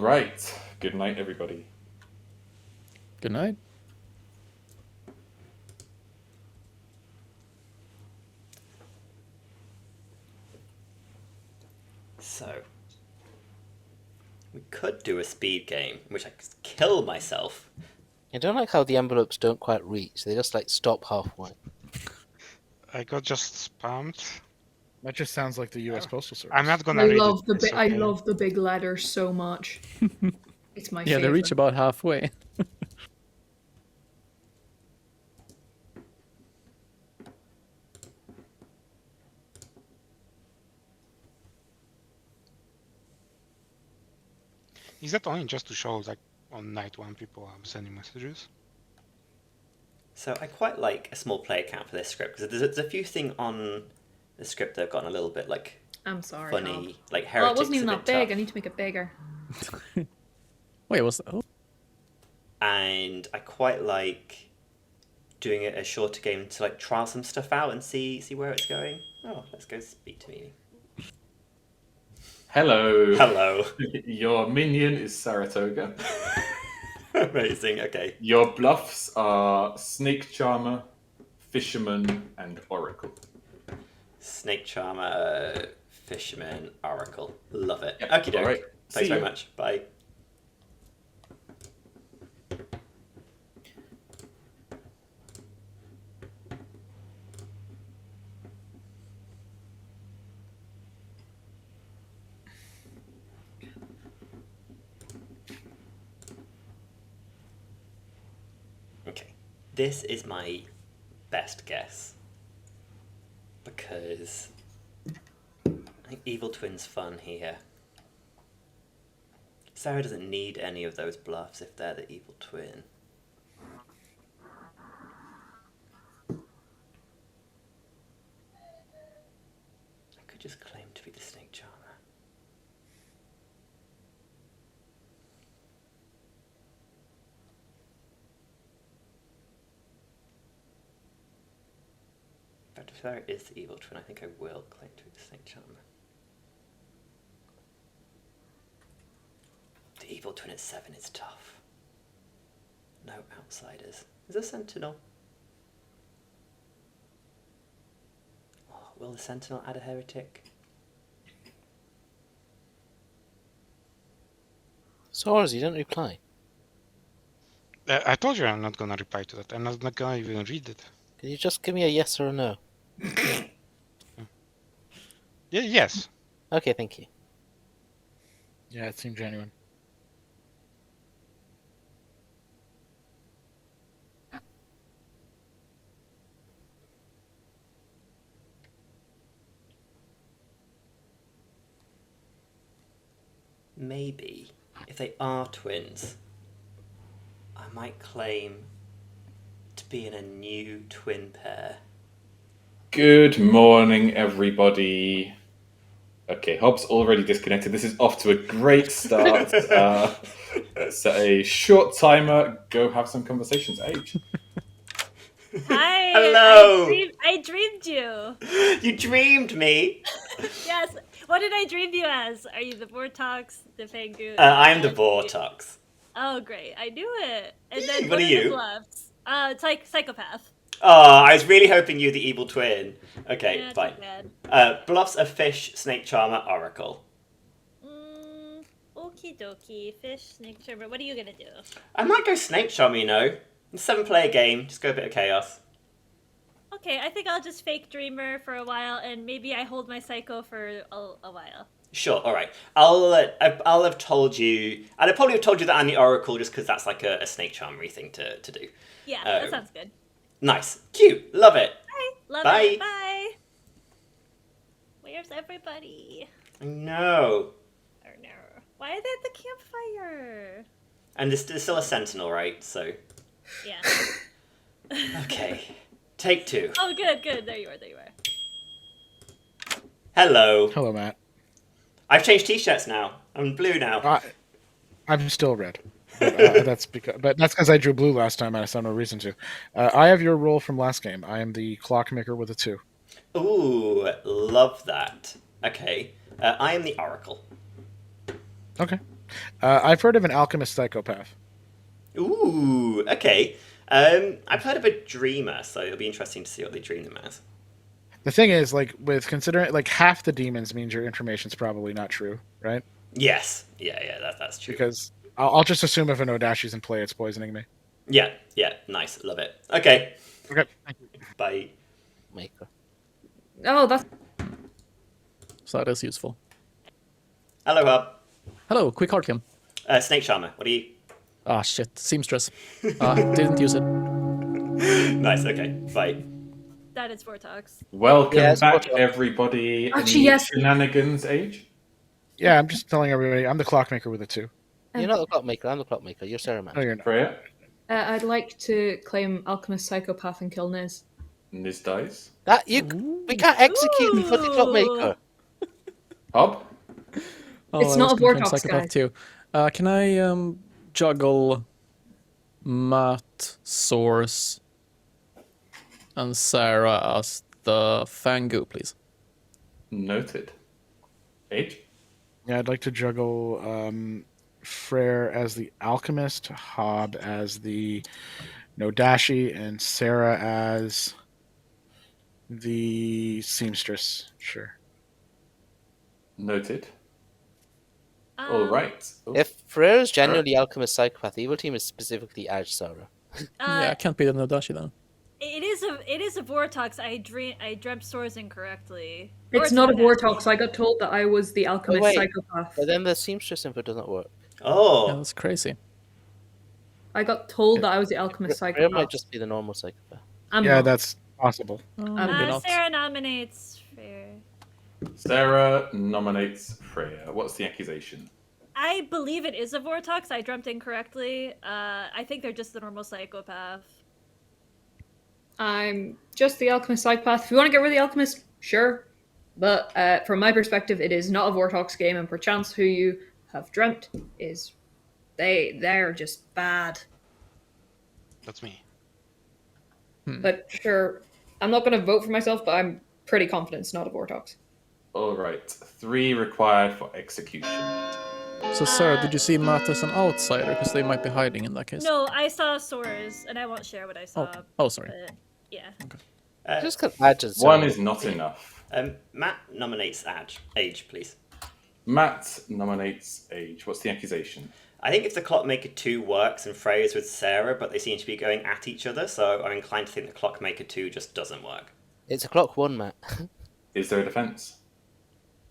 right. Good night, everybody. Good night. So, we could do a speed game, in which I could kill myself. I don't like how the envelopes don't quite reach. They just like stop halfway. I got just spammed. That just sounds like the U.S. Postal Service. I'm not gonna I read love it. the It's I okay. love the big letters so much. It's my Yeah, favorite. they reach about halfway. Is that only just to show like on night one people are sending messages? So I quite like a small player count for this script, because there's a few things on the script that have gotten a little bit like I'm sorry. funny, Rob. like Oh, heretics. it wasn't even a that bit big. tough. I need to make it bigger. Wait, what's that? Oh. And I quite like doing a shorter game to like trial some stuff out and see where it's going. Oh, let's go speak to me. Hello. Hello. Your minion is Saratoga. Amazing. Okay. Your bluffs are Snake Charmer, Fisherman, and Oracle. Snake Charmer, Fisherman, Oracle. Love it. Yep. Okie doke. All right. Thanks See very you. much. Bye. Okay. This is my best guess. Because I think Evil Twin's fun here. Sarah doesn't need any of those bluffs if they're the Evil Twin. I could just claim to be the Snake Charmer. In fact, if Sarah is the Evil Twin, I think I will claim to be the Snake Charmer. The Evil Twin at 7 is tough. No outsiders. Is there a Sentinel? Oh, will the Sentinel add a heretic? Soros, you don't reply. I told you I'm not gonna reply to that. I'm not gonna even read it. Can you just give me a yes or a no? Yeah, yes. Okay, thank you. Yeah, it seemed genuine. Maybe, if they are twins, I might claim to be in a new twin pair. Good morning, everybody. Okay, Hobbs already disconnected. This is off to a great start. Let's set a short timer. Go have some conversations. H. Hi. Hello. I dreamed you. You dreamed me. Yes. What did I dream you as? Are you the Vortox, the Pengu? I'm the Vortox. Oh, great! I knew it. And Yee, then what are the you? bluffs? It's like psychopath. Oh, I was really hoping you were the Evil Twin. Okay, Yeah, fine. too bad. Bluffs of Fish, Snake Charmer, Oracle. Okie dokie. Fish, snake, charmer. What are you gonna do? I might go Snake Charmer, you know. It's a 7-player game. Just go a bit of chaos. Okay, I think I'll just fake Dreamer for a while, and maybe I hold my Psycho for a while. Sure, all right. I'll have told you. And I probably have told you that I'm the Oracle just because that's like a Snake Charmer thing to do. Yeah, that sounds good. Nice, cute, love it. Bye. Love Bye. it. Bye. Where's everybody? No. Oh no. Why are they at the campfire? And there's still a Sentinel, right? So. Yeah. Okay. Take 2. Oh, good. There you are. Hello. Hello, Matt. I've changed t-shirts now. I'm blue now. I'm still red. But that's because I drew blue last time and I saw no reason to. I have your role from last game. I am the clockmaker with a 2. Ooh, love that. Okay. I am the Oracle. Okay. I've heard of an alchemist psychopath. Ooh, okay. I've heard of a dreamer, so it'll be interesting to see what they dream them as. The thing is, like, with considering like half the demons means your information's probably not true, right? Yes, that's true. Because I'll just assume if an Odashi's in play, it's poisoning me. Yeah, nice, love it. Okay, Okay, thank you. bye. Maker. Oh, that's So that is useful. Hello, Hub. Hello, quick hard cam. Snake Charmer, what are you? Ah, shit. Seamstress. Didn't use it. Nice, okay, bye. That is VORTOX. Welcome Yeah, it's back, VORTOX. everybody. Actually, in the yes. Shenanigans age. Yeah, I'm just telling everybody I'm the clockmaker with a 2. You're not the clockmaker. I'm the clockmaker. You're Sarah, man. No, you're not. Freya, I'd like to claim alchemist psychopath and kill Niz. Niz dies. That we can't execute the bloody clockmaker. Hob, Oh, It's I not was a gonna claim VORTOX, psychopath guys. too. Can I juggle Matt, Source, and Sarah as the Fangu, please? noted. Age, Yeah, I'd like to juggle Freyr as the alchemist, Hob as the Nodashi, and Sarah as the seamstress. Sure. noted. Um, All right. Oh, If Freyr is genuinely alchemist psychopath, the evil team is specifically Edge Sarah. Yeah, I can't be the Nodashi then. It is a VORTOX. I dreamt swords incorrectly. Or It's not a Nodashi. VORTOX. I got told that I was the alchemist wait. psychopath. But then the seamstress info doesn't work. Yeah, Oh, that's crazy. I got told that I was the alchemist Freyr psychopath. might just be the normal psychopath. I'm Yeah, not. that's possible. Oh, maybe not. Sarah nominates Fair. Sarah nominates Freya. What's the accusation? I believe it is a VORTOX. I dreamt incorrectly. I think they're just the normal psychopath. I'm just the alchemist psychopath. If you want to get rid of the alchemist, sure. But from my perspective, it is not a VORTOX game, and perchance who you have dreamt is they're just bad. That's me. But sure, I'm not going to vote for myself, but I'm pretty confident it's not a VORTOX. All right. 3 required for execution. So, Sarah, did you see Matt as an outsider? Because they might be hiding in that case. No, I saw swords, and I won't share what I saw. Oh, sorry. But yeah. Just because Edge and Sarah. 1 is not enough. Matt nominates Age, please. Matt nominates Age. What's the accusation? I think if the Clockmaker 2 works and Freya's with Sarah, but they seem to be going at each other, so I'm inclined to think the Clockmaker 2 just doesn't work. It's a clock 1, Matt. Is there a defense?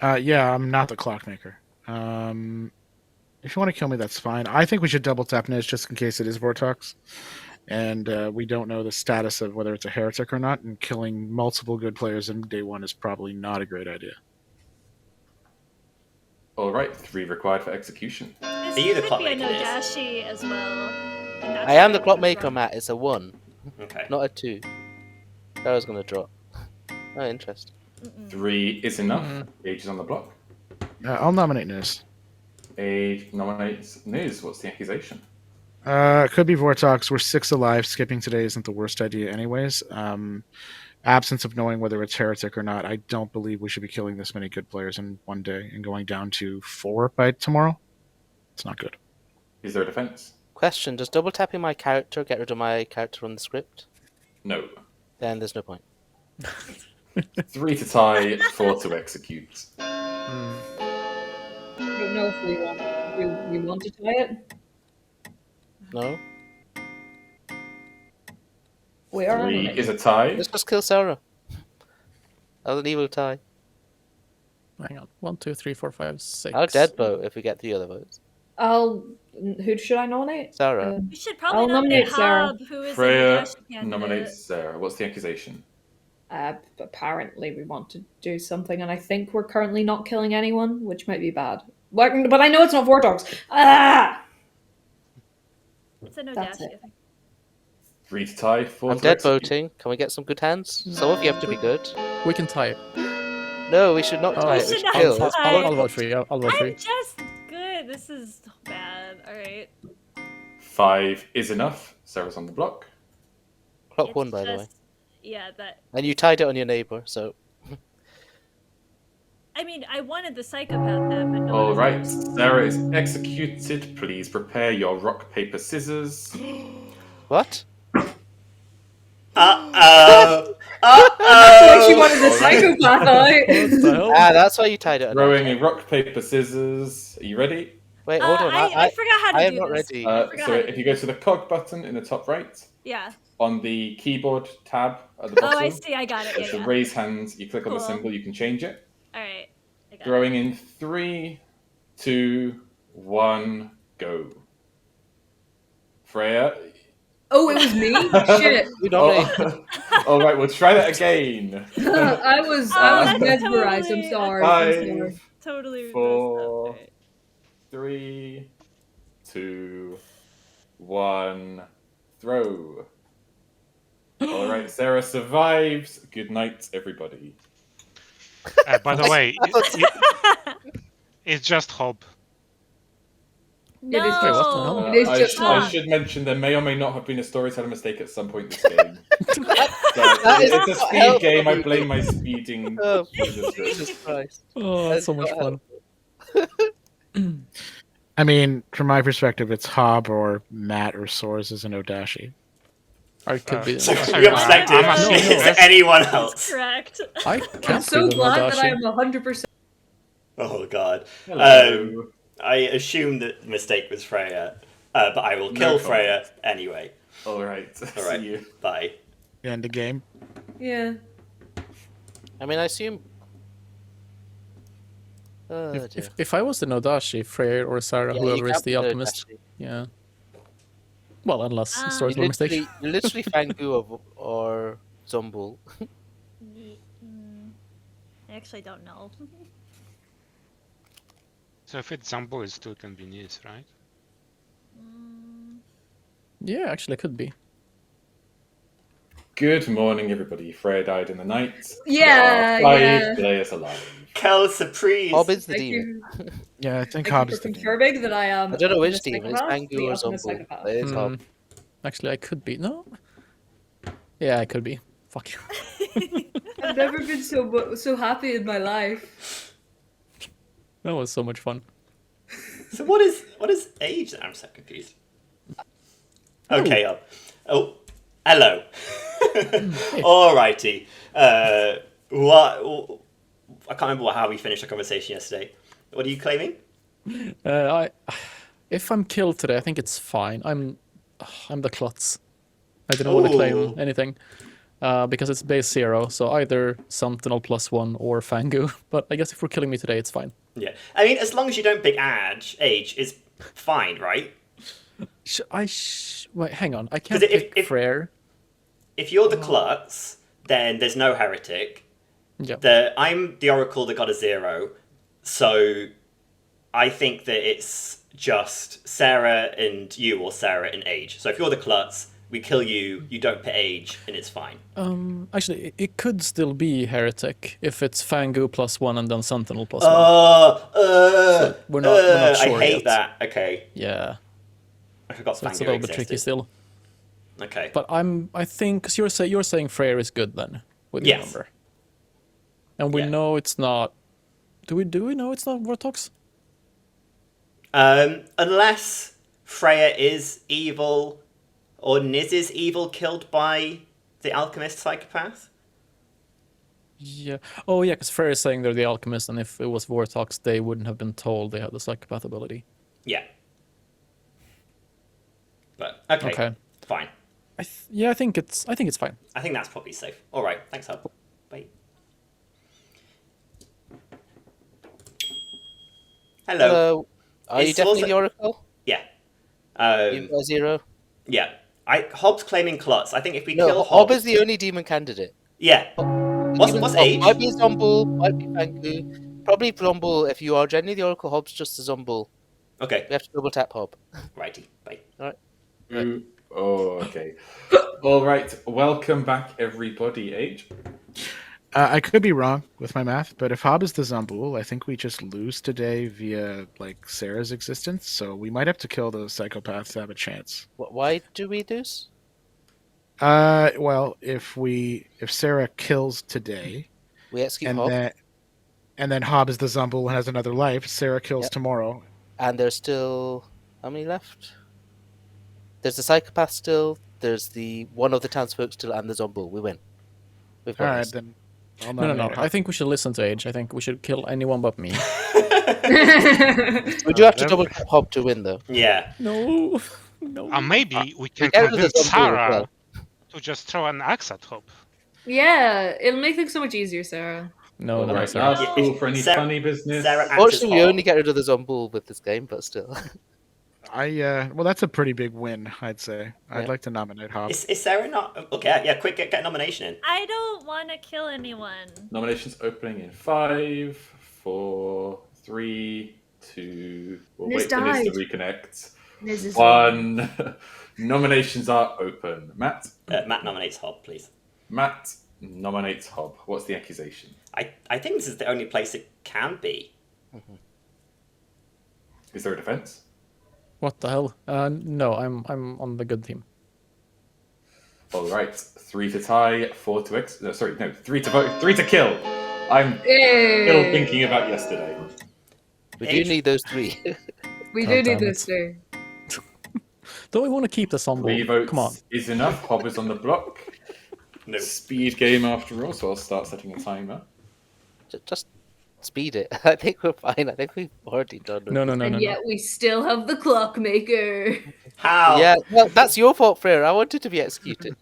Yeah, I'm not the clockmaker. If you want to kill me, that's fine. I think we should double tap Niz just in case it is VORTOX. And we don't know the status of whether it's a heretic or not, and killing multiple good players in day 1 is probably not a great idea. All right. 3 required for execution. Are you the This could be a Clockmaker, Liz? Nodashi as well. and that's I am the why clockmaker, wrong. Matt. It's a 1, Okay. not a 2. Sarah's going to drop. Oh, interesting. 3 is enough. Age is on the block. I'll nominate Niz. Age nominates Niz. What's the accusation? It could be VORTOX. We're 6 alive. Skipping today isn't the worst idea, anyways. Absence of knowing whether it's heretic or not, I don't believe we should be killing this many good players in one day and going down to 4 by tomorrow. It's not good. Is there a defense? Question, does double tapping my character get rid of my character on the script? No. Then there's no point. 3 to tie, 4 to execute. I don't know if we want to tie it. No? We are 3 animated. is a tie. Let's just kill Sarah. I'll leave a tie. Hang on. 1, 2, 3, 4, 5, 6. I'll dead vote if we get 3 other votes. Who should I nominate? Sarah. You should probably I'll nominate nominate Sarah. Hob, who is a Freya Nodashi candidate. nominates Sarah. What's the accusation? Apparently we want to do something, and I think we're currently not killing anyone, which might be bad. But I know it's not VORTOX. Ah! It's a That's Nodashi. it. 3 to tie, 4 I'm to dead execute. voting. Can we get some good hands? Some of you have to be good. We can tie it. No, we should not Oh, tie We it. We should should not kill. tie it. I'll vote for you. I'll vote for I'm you. just good. This is bad. All right. 5 is enough. Sarah's on the block. Clock It's 1, by the way. just- Yeah, that. And you tied it on your neighbour, so... I mean, I wanted the psychopath tab, but no All one right, else. Sarah is executed. Please prepare your rock, paper, scissors. What? Uh-oh. So she Uh-oh. wanted the All right. psychopath What the out. hell? Ah, that's why you tied it. Throwing a rock, paper, scissors. Are you ready? Wait, hold on. I forgot how to I am do not this. ready. I forgot So how to if do you go this. to the cog button in the top right, Yeah. on the keyboard tab at the bottom, Oh, I see. I got it. there's Yeah, a yeah. raise hand. You click on the Cool. symbol, you can change it. All right. I got it. Throwing in 3, 2, 1, go. Freya. Oh, it was me? Shit. You nominate. All right, we'll try that again. I was that's mesmerized. totally- I'm sorry. I'm sorry. 5, Totally messed up. 4, Alright. 3, 2, 1, throw. All right, Sarah survives. Good night, everybody. By the way, it's just Hob. It is No. just- what the hell? It is just I Hob. should mention there may or may not have been a storytelling mistake at some point in this game. That is It's a not speed game. I helpful. blame my speeding. Oh, users. Jesus Christ. Oh, that's so much That's fun. I mean, from my perspective, it's Hob or Matt or Soares as an Odashi. I could be. So Sorry, from your perspective, I'm assuming it's that's- anyone That's else. correct. I I'm can't so be the glad that I Nadashi. am 100%. Oh god. Hello. I assume that the mistake was Freya, but I will kill comment. Freya anyway. All right. All right. See you. Bye. End of game. Yeah. I mean, I assume. Oh, If, dear. if I was the Nodashi, Freyr or Sarah, Yeah, you whoever is can't the be alchemist, Odashi. yeah. Well, unless You storytelling mistake. You're literally Fangu or Zumbul. I actually don't know. So if it's Zumbo, it's still convenience, right? Yeah, actually, it could be. Good morning, everybody. Freya died in the night. Yeah, There are 5 yeah. players alive. Quelle surprise! Hob is the Thank demon. you. Yeah, I think Thank Hob you is for the demon. confirming that I am. I don't know which the demon. It's psychopath, Fangu the or ultimate Zumbul. psychopath. But it's Hob. Actually, I could be. No? Yeah, I could be. Fuck you. I've never been so happy in my life. That was so much fun. So what is age? I'm so confused. Okay. Oh, hello. Alrighty. What? I can't remember how we finished the conversation yesterday. What are you claiming? If I'm killed today, I think it's fine. I'm the klutz. I didn't want to Ooh. claim anything because it's base 0, so either Sentinel +1 or Fangu. But I guess if we're killing me today, it's fine. Yeah. I mean, as long as you don't pick age is fine, right? Wait, hang on. I can't 'Cause pick Freyr. If you're the klutz, then there's no heretic. Yeah. I'm the oracle that got a 0, so I think that it's just Sarah and you, or Sarah and age. So if you're the klutz, we kill you, you don't put age, and it's fine. Actually, it could still be heretic if it's Fangu +1 and then Sentinel +1. So we're not sure I hate yet. that. Okay, Yeah, I forgot so it's a Fangu little bit existed. tricky still. Okay. But I think because you're saying Freyr is good then with your Yes. number, and we Yeah. know it's not. Do we know it's not VORTOX? Unless Freya is evil, or Niz is evil, killed by the alchemist psychopath. Yeah. Oh yeah, because Freyr is saying they're the alchemist, and if it was VORTOX, they wouldn't have been told they had the psychopath ability. Yeah. But okay. Fine. I think it's fine. I think that's probably safe. All right. Thanks, Hub. Bye. Hello. Are you It's definitely also- the Oracle? Yeah. You got 0? Yeah. Hobbs claiming Klutz. I think if we No, kill Hob Hobbs... is the only demon candidate. Yeah. What's Demons- age? Might be Zumbul, might be Fangu. Probably Zumbul. If you are genuinely the Oracle, Hob's just a Zumbul. Okay. We have to double tap Hob. Righty. Bye. Oh, okay. All right. Welcome back, everybody. Age. I could be wrong with my math, but if Hob is the Zumbul, I think we just lose today via like Sarah's existence. So we might have to kill those psychopaths to have a chance. Why do we lose? Well, if Sarah kills today, We execute and Hob. then and then Hob is the Zumble and has another life. Sarah kills Yep. tomorrow. And there's still how many left? There's the psychopath still. There's the one of the townsfolk still, and the Zumble. We win. We've All won right, this. then. I'll No. nominate I Hob. think we should listen to Age. I think we should kill anyone but me. We do have to double tap Hob to win, though. Yeah. No. No. Maybe we can get rid of the convince Zumble as Sarah well. to just throw an axe at Hope. Yeah, it'll make things so much easier, Sarah. No, All no, right, Sarah. last call for any Sarah- funny business. Sarah axes Fortunately, we Hob. only get rid of the Zumble with this game, but still. Well, that's a pretty big win, I'd say. I'd Yeah. like to nominate Hob. Is Sarah not okay? Yeah, quick, get a nomination in. I don't want to kill anyone. Nominations opening in 5, 4, 3, 2. We'll Niz wait for Niz to died. reconnect. Niz is 1. Nominations are open. Matt Matt nominates Hob, please. nominates Hob. What's the accusation? I think this is the only place it can be. Is there a defense? What the hell? No, I'm on the good team. All right, 3 to tie, 4 to X. No, sorry, no, 3 to vote, 3 to kill. I'm still Yay! thinking about yesterday. We do need those 3. We God do need damn this it. too. Don't we want to keep the Zumble? 3 votes Come on. is enough. Hob is on the block. No. Speed game after all, so I'll start setting a timer. Just speed it. I think we're fine. I think we've already done it. No. And yet we still have the clockmaker. How? Yeah, well, that's your fault, Freya. I wanted to be executed.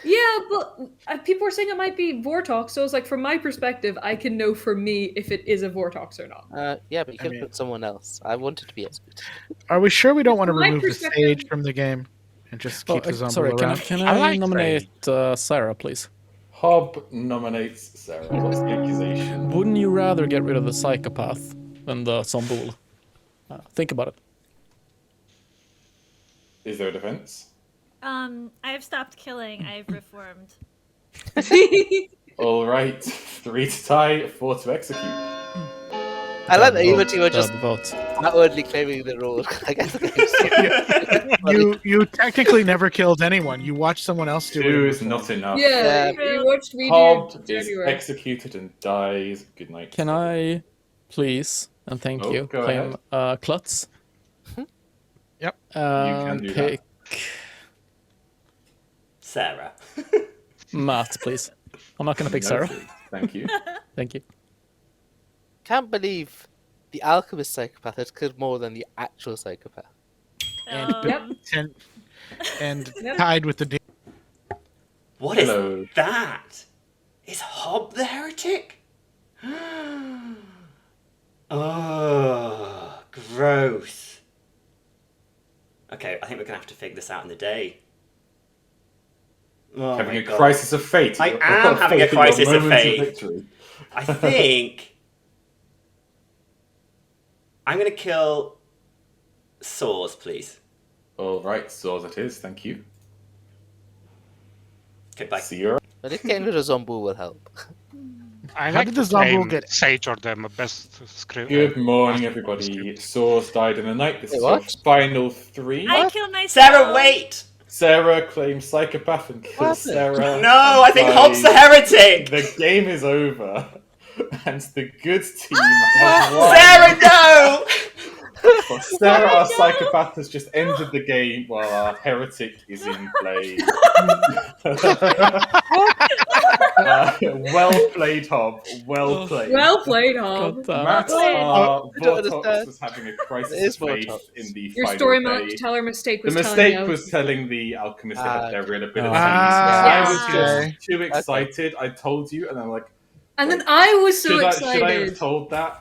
Yeah, but people were saying it might be VORTOX, so it's like, from my perspective, I can know for me if it is a VORTOX or not. Yeah, but you I could mean- put someone else. I wanted to be executed. Are we sure we don't want to From my remove the perspective- sage from the game and just keep the Zumble sorry, around? can I I like nominate Sarah, please? Hob nominates Sarah. What's the accusation? Wouldn't you rather get rid of the psychopath than the Zumble? Think about it. Is there a defense? I've stopped killing. I've reformed. All right, 3 to tie, 4 to execute. I like that you Vote, two were just vote. outwardly claiming the role. I guess the game's You technically never killed anyone. You watched someone else do it. 2 is not enough. Yeah, Yeah. you watched me Hob do is January. executed and dies. Good night. Can I, please, and thank Oh, you, go claim Klutz? Yep. And do that. pick Sarah. Matt, please. I'm not going to pick Sarah. Noted. Thank you. Thank you. Can't believe the alchemist psychopath has killed more than the actual psychopath. And, Um, and Yep. tied with the demon. What is Hello. that? Is Hob the heretic? Oh, gross. Okay, I think we're gonna have to figure this out in the day. Oh Having my a God. crisis of fate. I Your- am having a your crisis of moments fate. victory. I think I'm gonna kill Saws, please. All right, so as it is. Thank you. Okay, bye. Sierra. But if getting rid of Zombu will help. I How like did the to Zumble claim get- Sage or them best script. Good morning, everybody. Saws died in the night. This Wait, is our what? final 3. I killed myself. Sarah, wait! Sarah claims psychopath and kills happened? Sarah. No, I think dies. Hob's the heretic! The game is over, and the good team has won. Sarah, no! Sarah, our psychopath, has just ended the game while our heretic is in play. Well played, Hob. Well played. Well played, Hob. God damn Matt, it. our I don't VORTOX understand. was having a It crisis is of faith VORTOX. in the Your final story day. meant to tell her mistake The was mistake telling was telling the alchemist they had their real abilities. Ah, I was okay. just too excited. I told you, and I'm like, And then I was so should I excited. have told that?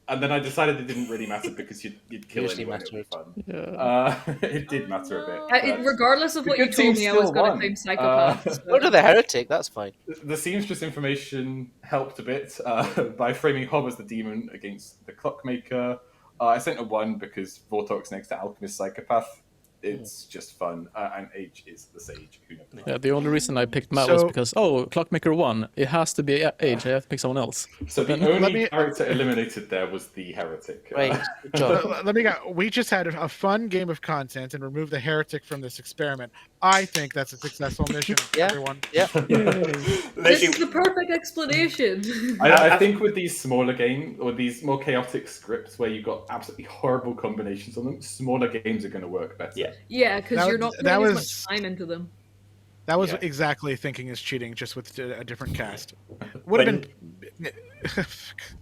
And then I decided it didn't really matter because you'd kill Usually anyone. It'd be matters. fun. It did matter a bit. but Regardless of the what you good told team me, I was still going to won. claim psychopath. Go to the heretic, that's fine. The seamstress information helped a bit by framing Hob as the demon against the clockmaker. I sent a 1 because VORTOX next to alchemist psychopath it's just fun. And Age is the sage. Who knows? Yeah, the only reason I picked Matt was So- because, Clockmaker won. It has to be Age. I have to pick someone else. So the Then- only character eliminated there was the heretic. Right, good job. Let me go. We just had a fun game of content and removed the heretic from this experiment. I think that's a successful mission, Yeah. everyone. This is the perfect explanation. I think with these smaller games or these more chaotic scripts where you've got absolutely horrible combinations on them, smaller games are going to work better. Yeah. Yeah, because That you're was- not that putting as was- much time into them. That was Yeah. exactly thinking is cheating, just with a different cast. Would have been.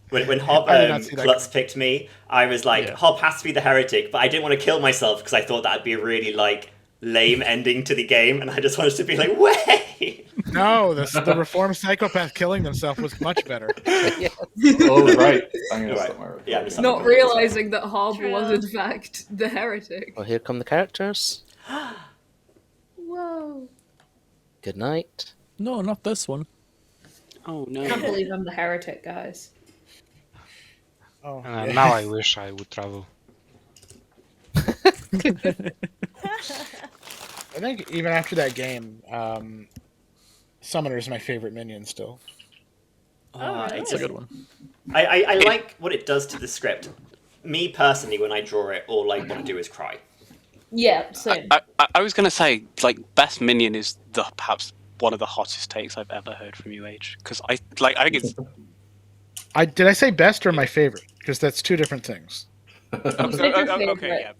When Hob I did not see that Klutz picked me, I was like, Yeah. Hob has to be the heretic, but I didn't want to kill myself because I thought that'd be a really like lame ending to the game, and I just wanted to be like, wait. No, the reformed psychopath killing themselves was much better. Oh, right. I'm going to Right. stop my recording. Yeah, I'm just Not realizing that Hob True. was in fact the heretic. Well, here come the characters. Whoa. Good night. No, not this one. Oh I can't no. believe I'm the heretic, guys. Oh, Now I wish I would travel. I think even after that game, Summoner is my favorite minion still. really? It's That's a good one. I like what it does to the script. Me personally, when I draw it, all I want to do is cry. Yeah, same. I was gonna say, like, best minion is the perhaps one of the hottest takes I've ever heard from you, Age. Because I think it's Did I say best or my favorite? Because that's two different things. You said your okay, favorite. yeah.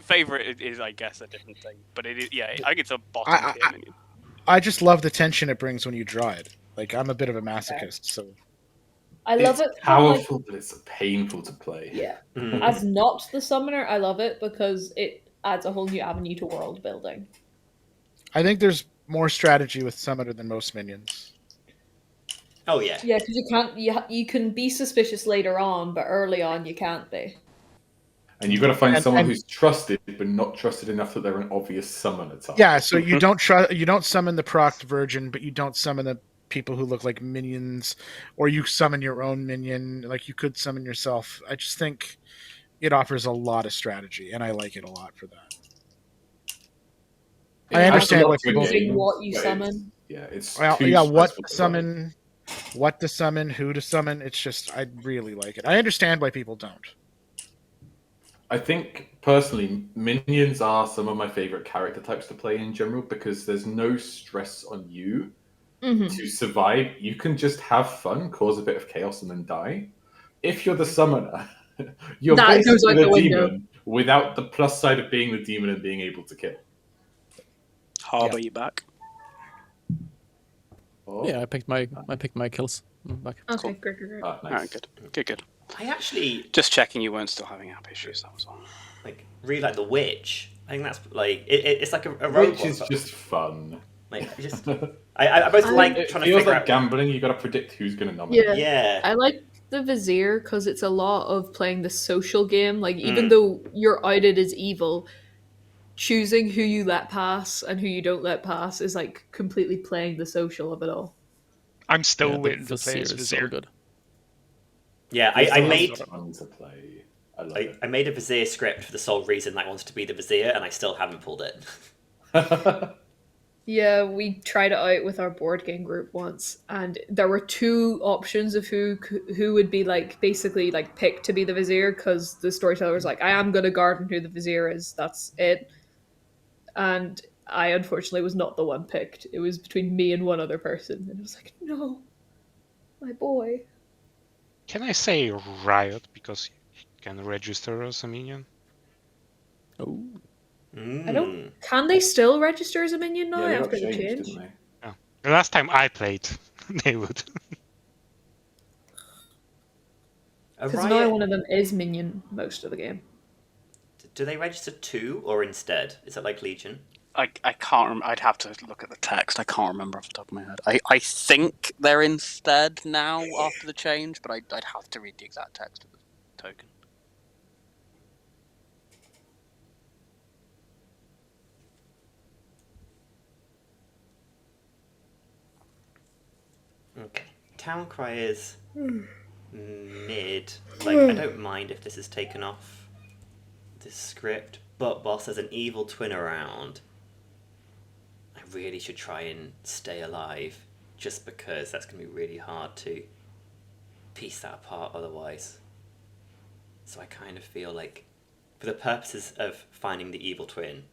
Favorite is, I guess, a different thing, but it is, yeah. I think it's a bottom I- tier minion. I just love the tension it brings when you draw it. Like, I'm a bit of a masochist, so I love It's it. from, like, powerful, but it's painful to play. yeah. Mm. As not the summoner, I love it because it adds a whole new avenue to world building. I think there's more strategy with Summoner than most minions. Oh yeah. Yeah, because you can't. You can be suspicious later on, but early on you can't be. And you've got to find And- someone and- who's trusted, but not trusted enough that they're an obvious summoner type. Yeah, so you don't summon the procced virgin, but you don't summon the people who look like minions, or you summon your own minion. Like, you could summon yourself. I just think it offers a lot of strategy, and I like it a lot for that. I understand why people. Choosing what you but summon. It's Well, too yeah, what stressful to to summon, what to summon, who to summon. It's just, I really like it. I understand why people don't. I think personally, minions are some of my favorite character types to play in general because there's no stress on you Mm-hmm. to survive. You can just have fun, cause a bit of chaos, and then die. If you're the summoner, you're That goes basically out the the window. demon without the plus side of being the demon and being able to kill. Harbour you back. Oh, Yeah, I picked my kills. Back. Okay, Cool. great. ah, nice. Alright, good. I actually Just checking you weren't still having app issues. That was all. like really like the witch. I think that's like it's like a robot. Which is but, just fun. like you just I both like It trying to feels figure like out. gambling. You got to predict who's going to nominate. Yeah. Yeah. I like the Vizier because it's a lot of playing the social game. Like, even Mm. though you're outed as evil, choosing who you let pass and who you don't let pass is like completely playing the social of it all. I'm still Yeah, the waiting to Vizier play as is so Vizier. good. Yeah, It's I a lot made of fun to play. I love it. I made a Vizier script for the sole reason I wanted to be the Vizier, and I still haven't pulled it. Yeah, we tried it out with our board game group once, and there were two options of who would be like basically like picked to be the Vizier, because the storyteller was like, "I am gonna garden who the Vizier is. That's it." And I unfortunately was not the one picked. It was between me and one other person, and it was like, "No, my boy." Can I say Riot because you can register as a minion? Oh, I don't. Can they still register as a minion now Yeah, they after got the changed, change? didn't they? The last time I played, they would. A Because now riot, one of them is minion most of the game. do they register two or instead? Is it like Legion? I can't remember. I'd have to look at the text. I can't remember off the top of my head. I think they're instead now after the change, but I'd have to read the exact text of the token. Okay. Town Cry is mid. Like, I don't mind if this is taken off this script, But whilst there's an evil twin around, I really should try and stay alive, just because that's going to be really hard to piece that apart otherwise. So I kind of feel like, for the purposes of finding the evil twin,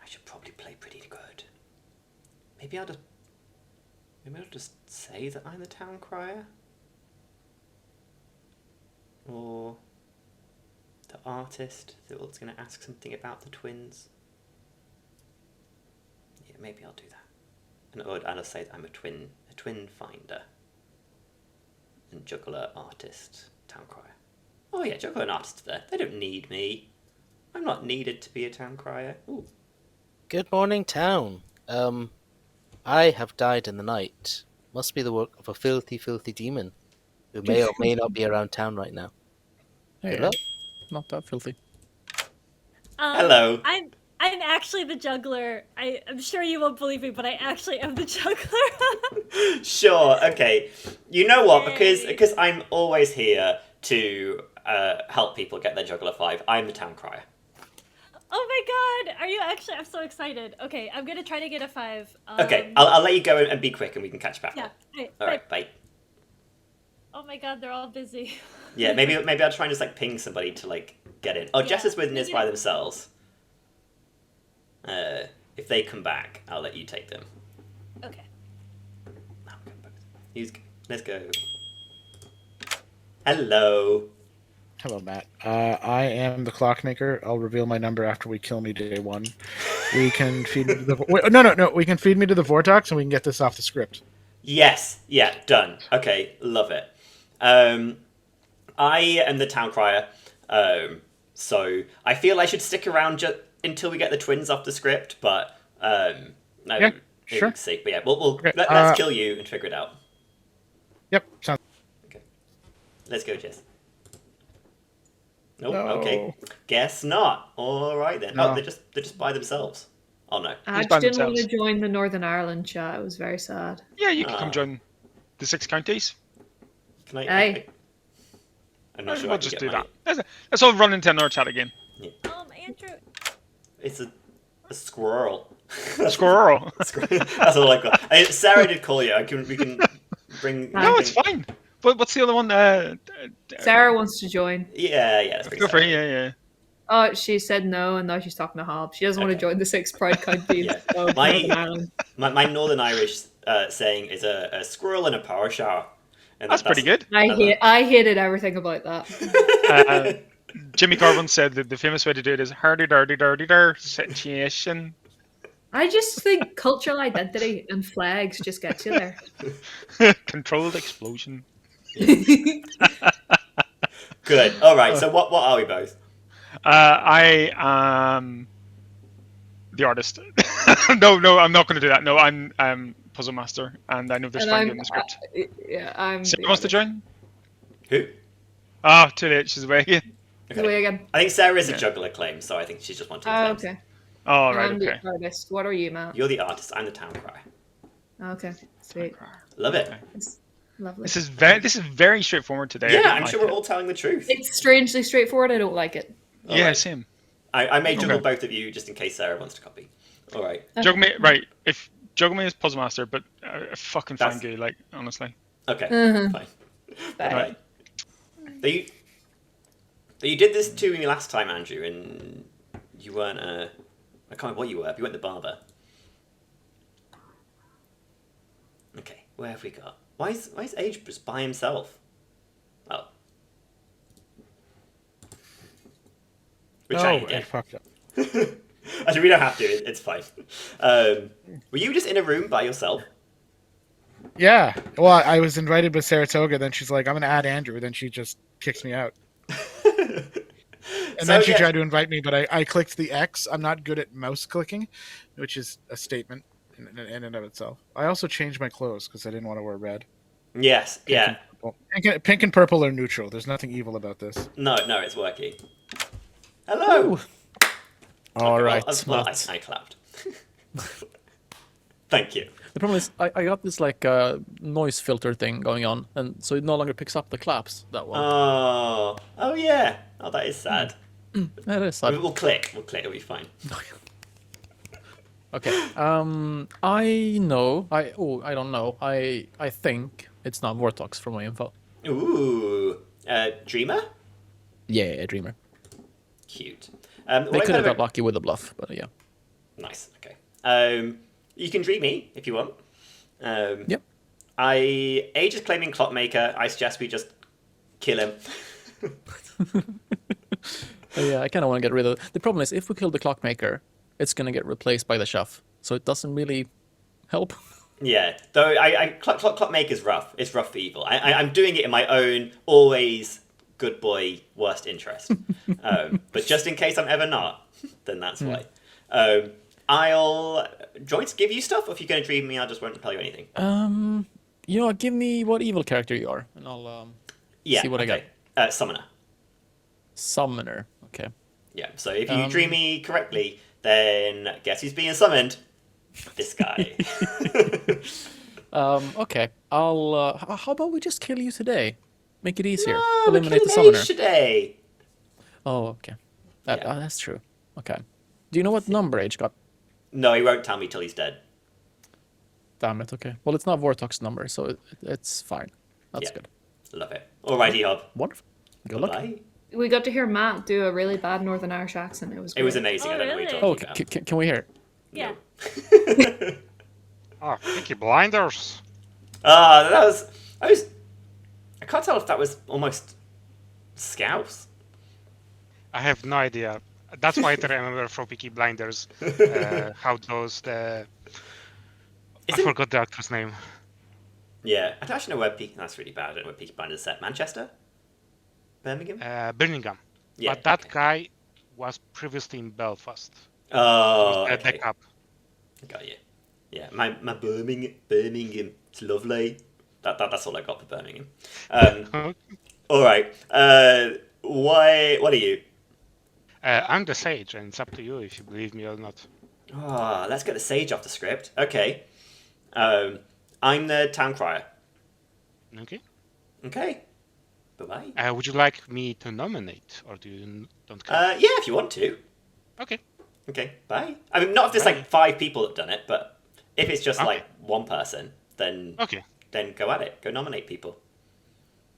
I should probably play pretty good. Maybe I'll just say that I'm the town crier? Or the artist that was going to ask something about the twins? Yeah, maybe I'll do that. And I'll say that I'm a twin finder. And juggler, artist, town crier. Oh yeah, juggler and artist there. They don't need me. I'm not needed to be a town crier. Ooh. Good morning, town. I have died in the night. Must be the work of a filthy, filthy demon who may or may not be around town right now. Good luck. Not that filthy. Hello. I'm actually the juggler. I'm sure you won't believe me, but I actually am the juggler. Sure, okay. You know what? Yay. Because I'm always here to help people get their juggler 5. I'm the town crier. Oh my god! Are you actually? I'm so excited. Okay, I'm gonna try to get a 5. Okay, I'll let you go and be quick, and we can catch back Yeah. up. Right, All right, bye. Oh my god, they're all busy. Yeah, maybe I'll try and just like ping somebody to like get in. Oh, Yeah, Jess is with Niz maybe- by themselves. If they come back, I'll let you take them. Okay. Let's go. Hello. Hello, Matt. I am the clockmaker. I'll reveal my number after we kill me day 1. We can feed me to the no. We can feed me to the VORTOX, and we can get this off the script. Yes. Yeah. Done. Okay. Love it. I am the town crier. So I feel I should stick around until we get the twins off the script, but no, Yeah, sure. we'll see. But yeah, we'll Okay, let's kill you and figure it out. Yep. Sounds. Okay. Let's go, Jess. Nope. No. Okay. Guess not. All right then. No. Oh, they're just by themselves. Oh no. I by just didn't want to themselves. join the Northern Ireland chat. It was very sad. Yeah, you can come Ah. join the 6 counties. Can I? Aye. I'm not sure. I We'll can just get do my- that. Let's all run into another chat again. Andrew. It's a squirrel. Squirrel. That's all I've got. Sarah did call you. We can bring. No, it's fine. But what's the other one? Sarah wants to join. Yeah. Let's bring Go for Sarah. it. Yeah. Oh, she said no, and now she's talking to Hob. She doesn't want to Okay. join the 6 Pride Counties Yeah. of My- Northern Ireland. My Northern Irish saying is a squirrel in a power shower. And That's pretty good. I hated everything about that. Jimmy Carvin said that the famous way to do it is hardy-dardy-dardy-dar situation. I just think cultural identity and flags just get you there. Controlled explosion. Good. All right. So what are we both? I am the artist. no, I'm not going to do that. No, I'm puzzle master, and I know there's And Frankie I'm, in the script. I'm. Sarah wants to join? Who? Ah, too late. She's away again. Away again. I think Sarah is a juggler claim, so I think she's just wanting to Oh, claim. okay. Oh, right, I'm okay. the artist. What are you, Matt? You're the artist. I'm the town crier. Okay, sweet. Love it. It's lovely. This is very straightforward today. I Yeah, don't I'm like sure it. we're all telling the truth. It's strangely straightforward. I don't like it. All Yeah, right. same. I may juggle Okay. both of you just in case Sarah wants to copy. All right. Juggle right. If Juggle Me is puzzle master, but fucking That's- Frankie, like honestly. Okay. Uh-huh. Fine. Bye. Right. You did this to me last time, Andrew, and you weren't I can't remember what you were. You weren't the barber. Okay, where have we got? Why is Age just by himself? Oh. We're trying I again. fucked up. Actually, we don't have to. It's fine. Were you just in a room by yourself? Yeah. Well, I was invited with Saratoga. Then she's like, "I'm gonna add Andrew." Then she just kicks me out. And then she tried to invite me, but I clicked the X. I'm not good at mouse clicking, which is a statement in and of itself. I also changed my clothes because I didn't want to wear red. Yes. Yeah. Pink and purple are neutral. There's nothing evil about this. No, it's working. Hello. All right, I clapped. Thank you. The problem is I got this like noise filter thing going on, and so it no longer picks up the claps. That one. Oh yeah. Oh, that is sad. That is sad. We'll click. We'll click. It'll be fine. Okay. I know. I don't know. I think it's not VORTOX from my info. Ooh. Dreamer? Yeah, Dreamer. Cute. They could have got lucky with the bluff, but yeah. Nice. Okay. You can dream me if you want. Yep. Age is claiming Clockmaker. I suggest we just kill him. Yeah, I kind of want to get rid of it. The problem is, if we kill the Clockmaker, it's going to get replaced by the Chef. So it doesn't really help. Yeah, though Clockmaker's rough. It's rough for evil. I'm doing it in my own always good boy worst interest. But just in case I'm ever not, then that's why. Do you want to give you stuff, or if you're going to dream me, I just won't tell you anything. You know, give me what evil character you are, and I'll see what I got. Summoner. Summoner. Okay. Yeah. So if you dream me correctly, then guess who's being summoned? This guy. Okay. I'll. How about we just kill you today? Make it easier. No, Eliminate the we're summoner. killing Age today. Oh, okay. Yeah. That's true. Okay. Do you know what number Age got? No, he won't tell me till he's dead. Damn it. Okay. Well, it's not VORTOX number, so it's fine. That's good. Love it. Alrighty, Hob. Wonderful. Good luck. Bye. We got to hear Matt do a really bad Northern Irish accent. It was It was great. amazing. Oh, I don't know what really? you're talking about. Can we hear it? Yeah. Oh, Peaky Blinders. I can't tell if that was almost Scouse. I have no idea. That's why I remember from Peaky Blinders how those I forgot the actor's name. Yeah, I don't actually know where Peaky. That's really bad. I don't know where Peaky Blinders is set. Manchester, Birmingham. Birmingham. Yeah, But that guy was previously in Belfast. Oh, At the okay. cup. Got you. Yeah, my Birmingham. It's lovely. That's all I got for Birmingham. All right. What are you? I'm the sage, and it's up to you if you believe me or not. Ah, let's get the sage off the script. Okay. I'm the town crier. Okay. Okay. Bye-bye. Would you like me to nominate, or don't care? Yeah, if you want to. Okay. Okay, bye. I mean, not if there's like 5 people that've done it, but if it's just like one person, then then go at it. Go nominate people.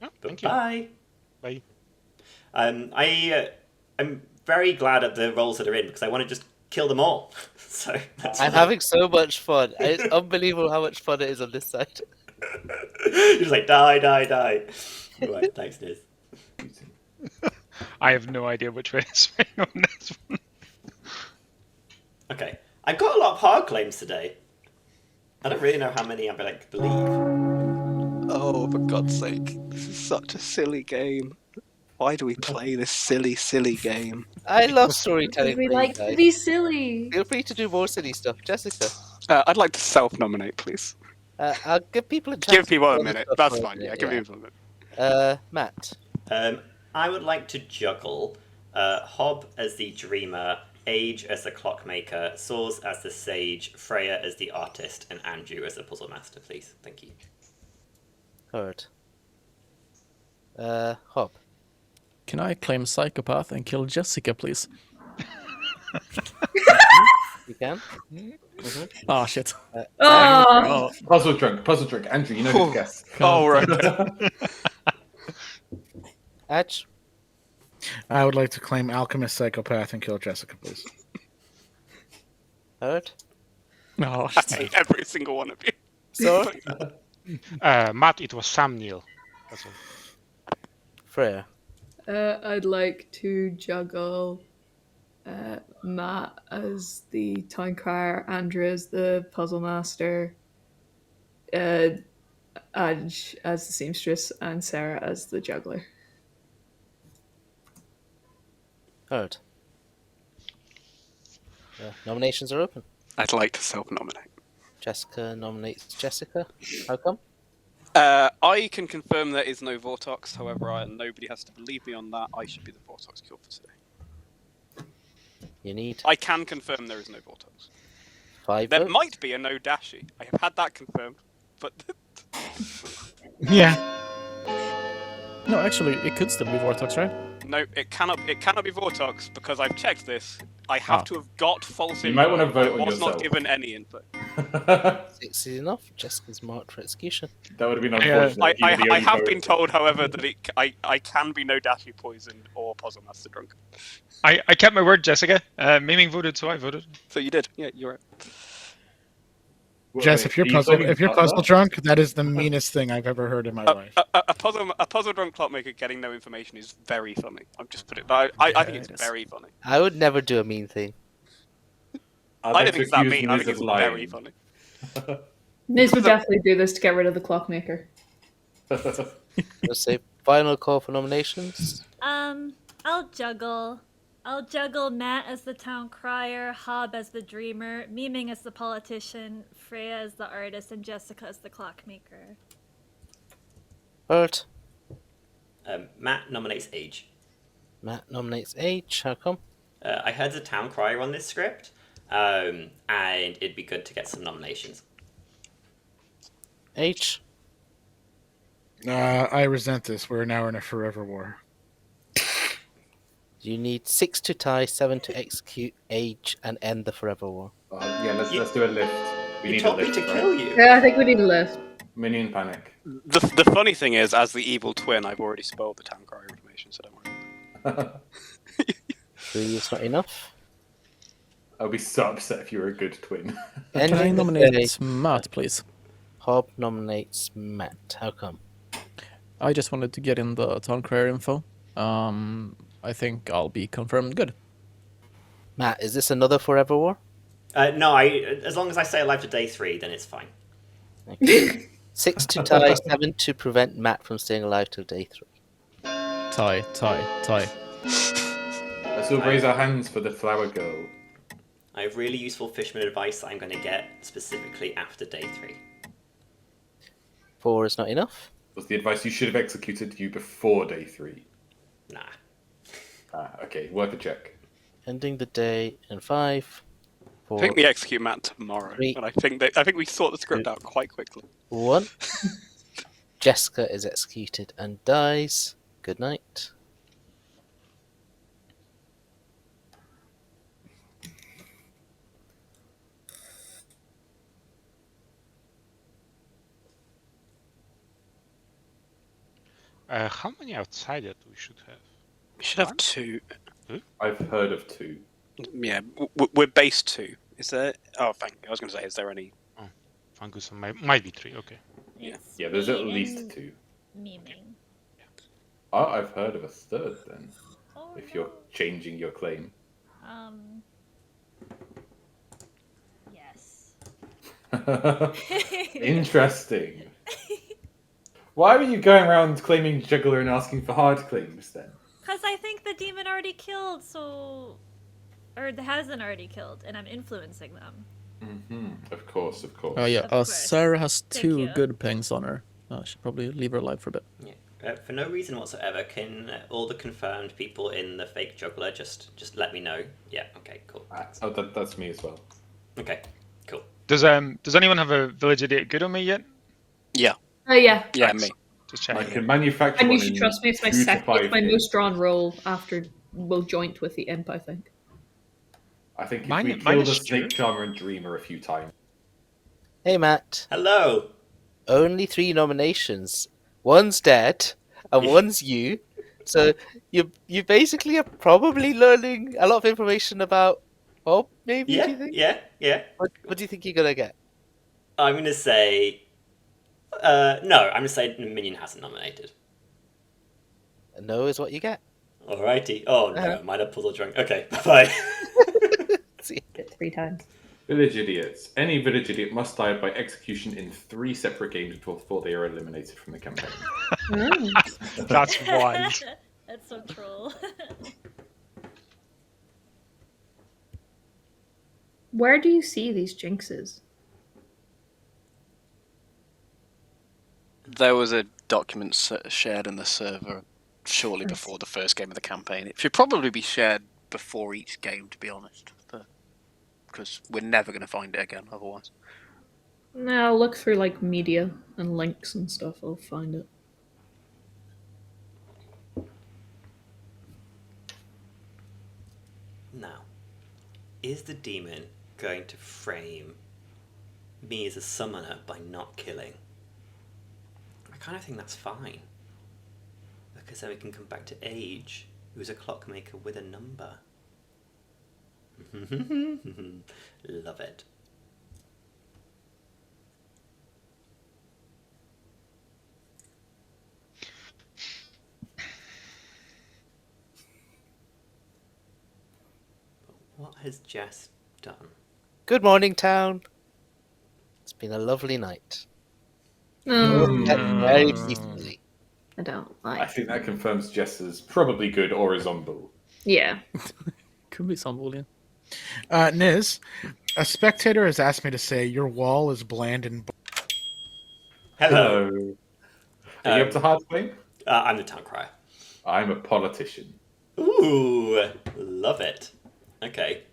Oh, But thank you. bye. Bye. I'm very glad at the roles that are in because I want to just kill them all. So that's I'm having so much fun. It's unbelievable how much fun it is on this side. You're just like die. Right, thanks, Niz. I have no idea which way to swing on this one. Okay, I got a lot of hard claims today. I don't really know how many I believe. Oh, for God's sake. This is such a silly game. Why do we play this silly, silly game? I love storytelling. We for you like to guys. be silly. Feel free to do more silly stuff. Jessica, I'd like to self-nominate, please. I'll give people a chance. Give people to a do minute. stuff That's for fine. it, Yeah, give people a minute. Matt. I would like to juggle Hob as the dreamer, Age as the clockmaker, Soz as the sage, Freya as the artist, and Andrew as the puzzle master, please. Thank you. Heard. Hob. Can I claim psychopath and kill Jessica, please? You can. Ah, shit. Oh, Puzzle drunk. Andrew, you know who to guess. Oh, right. Edge. I would like to claim alchemist psychopath and kill Jessica, please. Heard. No, I hate every single one of you. So, Matt, it was Sam Neill. That's all. Freya. I'd like to juggle Matt as the town crier, Andrew as the puzzle master, Adge as the seamstress, and Sarah as the juggler. Heard. Nominations are open. I'd like to self-nominate. Jessica nominates Jessica. How come? I can confirm there is no VORTOX, however, nobody has to believe me on that. I should be the VORTOX cure for today. You need I can confirm there is no VORTOX. 5 There votes. might be a no Dashi. I have had that confirmed, but Yeah. No, actually, it could still be VORTOX, right? No, it cannot be VORTOX because I've checked this. I have to have got false You info. might want to vote on I was yourself. not given any input. Six is enough. Jessica's marked for execution. That would have been unfortunate. I, if you were the I only have vote. been told, however, that I can be no dashi poisoned or puzzle master drunk. I kept my word, Jessica. Miming voted, so I voted. So you did. Yeah, you're right. Wait, Jess, wait, if you're are you blaming puzzle Butler? drunk, that is the meanest thing I've ever heard in my life. A puzzle drunk clockmaker getting no information is very funny. I've just put it. I think it it's is. very funny. I would never do a mean thing. I'd I like don't to think it's that accuse mean. I Niz think of it's very lying. funny. Niz would definitely do this to get rid of the clockmaker. Let's say final call for nominations. I'll juggle. I'll juggle Matt as the town crier, Hob as the dreamer, Memeing as the politician, Freya as the artist, and Jessica as the clockmaker. Bert. Matt nominates Age. Matt nominates H. How come? I heard the town crier on this script, and it'd be good to get some nominations. H. I resent this. We're now in a forever war. You need 6 to tie, 7 to execute H and end the forever war. Yeah, let's do a lift. We You need a told me lift, to right? kill you. Yeah, I think we need a lift. Minion panic. The funny thing is, as the evil twin, I've already spoiled the town crier information, so don't worry. 3 is not enough. I'll be so upset if you were a good twin. Can I Ending the day, nominate Matt, please? Hob nominates Matt. How come? I just wanted to get in the town crier info. I think I'll be confirmed good. Matt, is this another forever war? No, as long as I stay alive to day 3, then it's fine. Okay. 6 to tie, 7 to prevent Matt from staying alive till day 3. Tie. Let's all raise our hands for the flower girl. I have really useful fisherman advice that I'm going to get specifically after day 3. 4 is not enough. Was the advice you should have executed you before day 3? Nah. Okay, worth a check. Ending the day in 5, I 4, think we execute Matt tomorrow, 3, and I think we sort the script out quite quickly. 1. Jessica is executed and dies. Good night. How many outsiders we should have? We should have 2. I've heard of 2. Yeah, we're base 2. Is there? Oh, thank you. I was going to say, is there any? Fungus might be 3. Okay. Yeah, there's at least 2. Memeing. Oh, I've heard of a 3rd then. Oh, If you're changing your claim. Yes. Interesting. Why were you going around claiming juggler and asking for hard claims then? Because I think the demon already killed, so... Or hasn't already killed, and I'm influencing them. Of course. Oh yeah, Of course. Sarah has Thank 2 you. good pings on her. I should probably leave her alive for a bit. Yeah. For no reason whatsoever, can all the confirmed people in the fake juggler just let me know? Yeah, okay, cool. Oh, that's me as well. Okay, cool. Does anyone have a village idiot good on me yet? Yeah. Yeah. Yeah, Nice. me. Just I checking. can manufacture And you one should in trust me, it's my 2 to second, 5 it's my days. most drawn roll after joint with the imp, I think. I think if Mine- we mine kill is the snake true. charmer and dreamer a few times. Hey, Matt. Hello! Only 3 nominations. One's dead, and one's you. So you basically are probably learning a lot of information about Bob, maybe, do you think? Yeah. What do you think you're going to get? I'm going to say... no, I'm going to say Minion hasn't nominated. A no is what you get. Alrighty. Oh no, Uh-huh. might have puzzle drunk. Okay, bye-bye. See. 3 times. Village idiots. Any village idiot must die by execution in 3 separate games before they are eliminated from the campaign. That's wise. That's so troll. Where do you see these jinxes? There was a document shared in the server shortly before the first game of the campaign. It should probably be shared before each game, to be honest, because we're never going to find it again otherwise. No, I'll look through like media and links and stuff. I'll find it. is the demon going to frame me as a summoner by not killing? I kind of think that's fine. Because then we can come back to Age, who's a clockmaker with a number. Love it. What has Jess done? Good morning, town. It's been a lovely night. No, Very peacefully. I don't I like. think that confirms Jess is probably good or is on bull. Yeah. Could be some boolean. Niz, a spectator has asked me to say your wall is bland and. Hello. Are you up to hard thing? I'm the town crier. I'm a politician. Ooh, love it. Okay.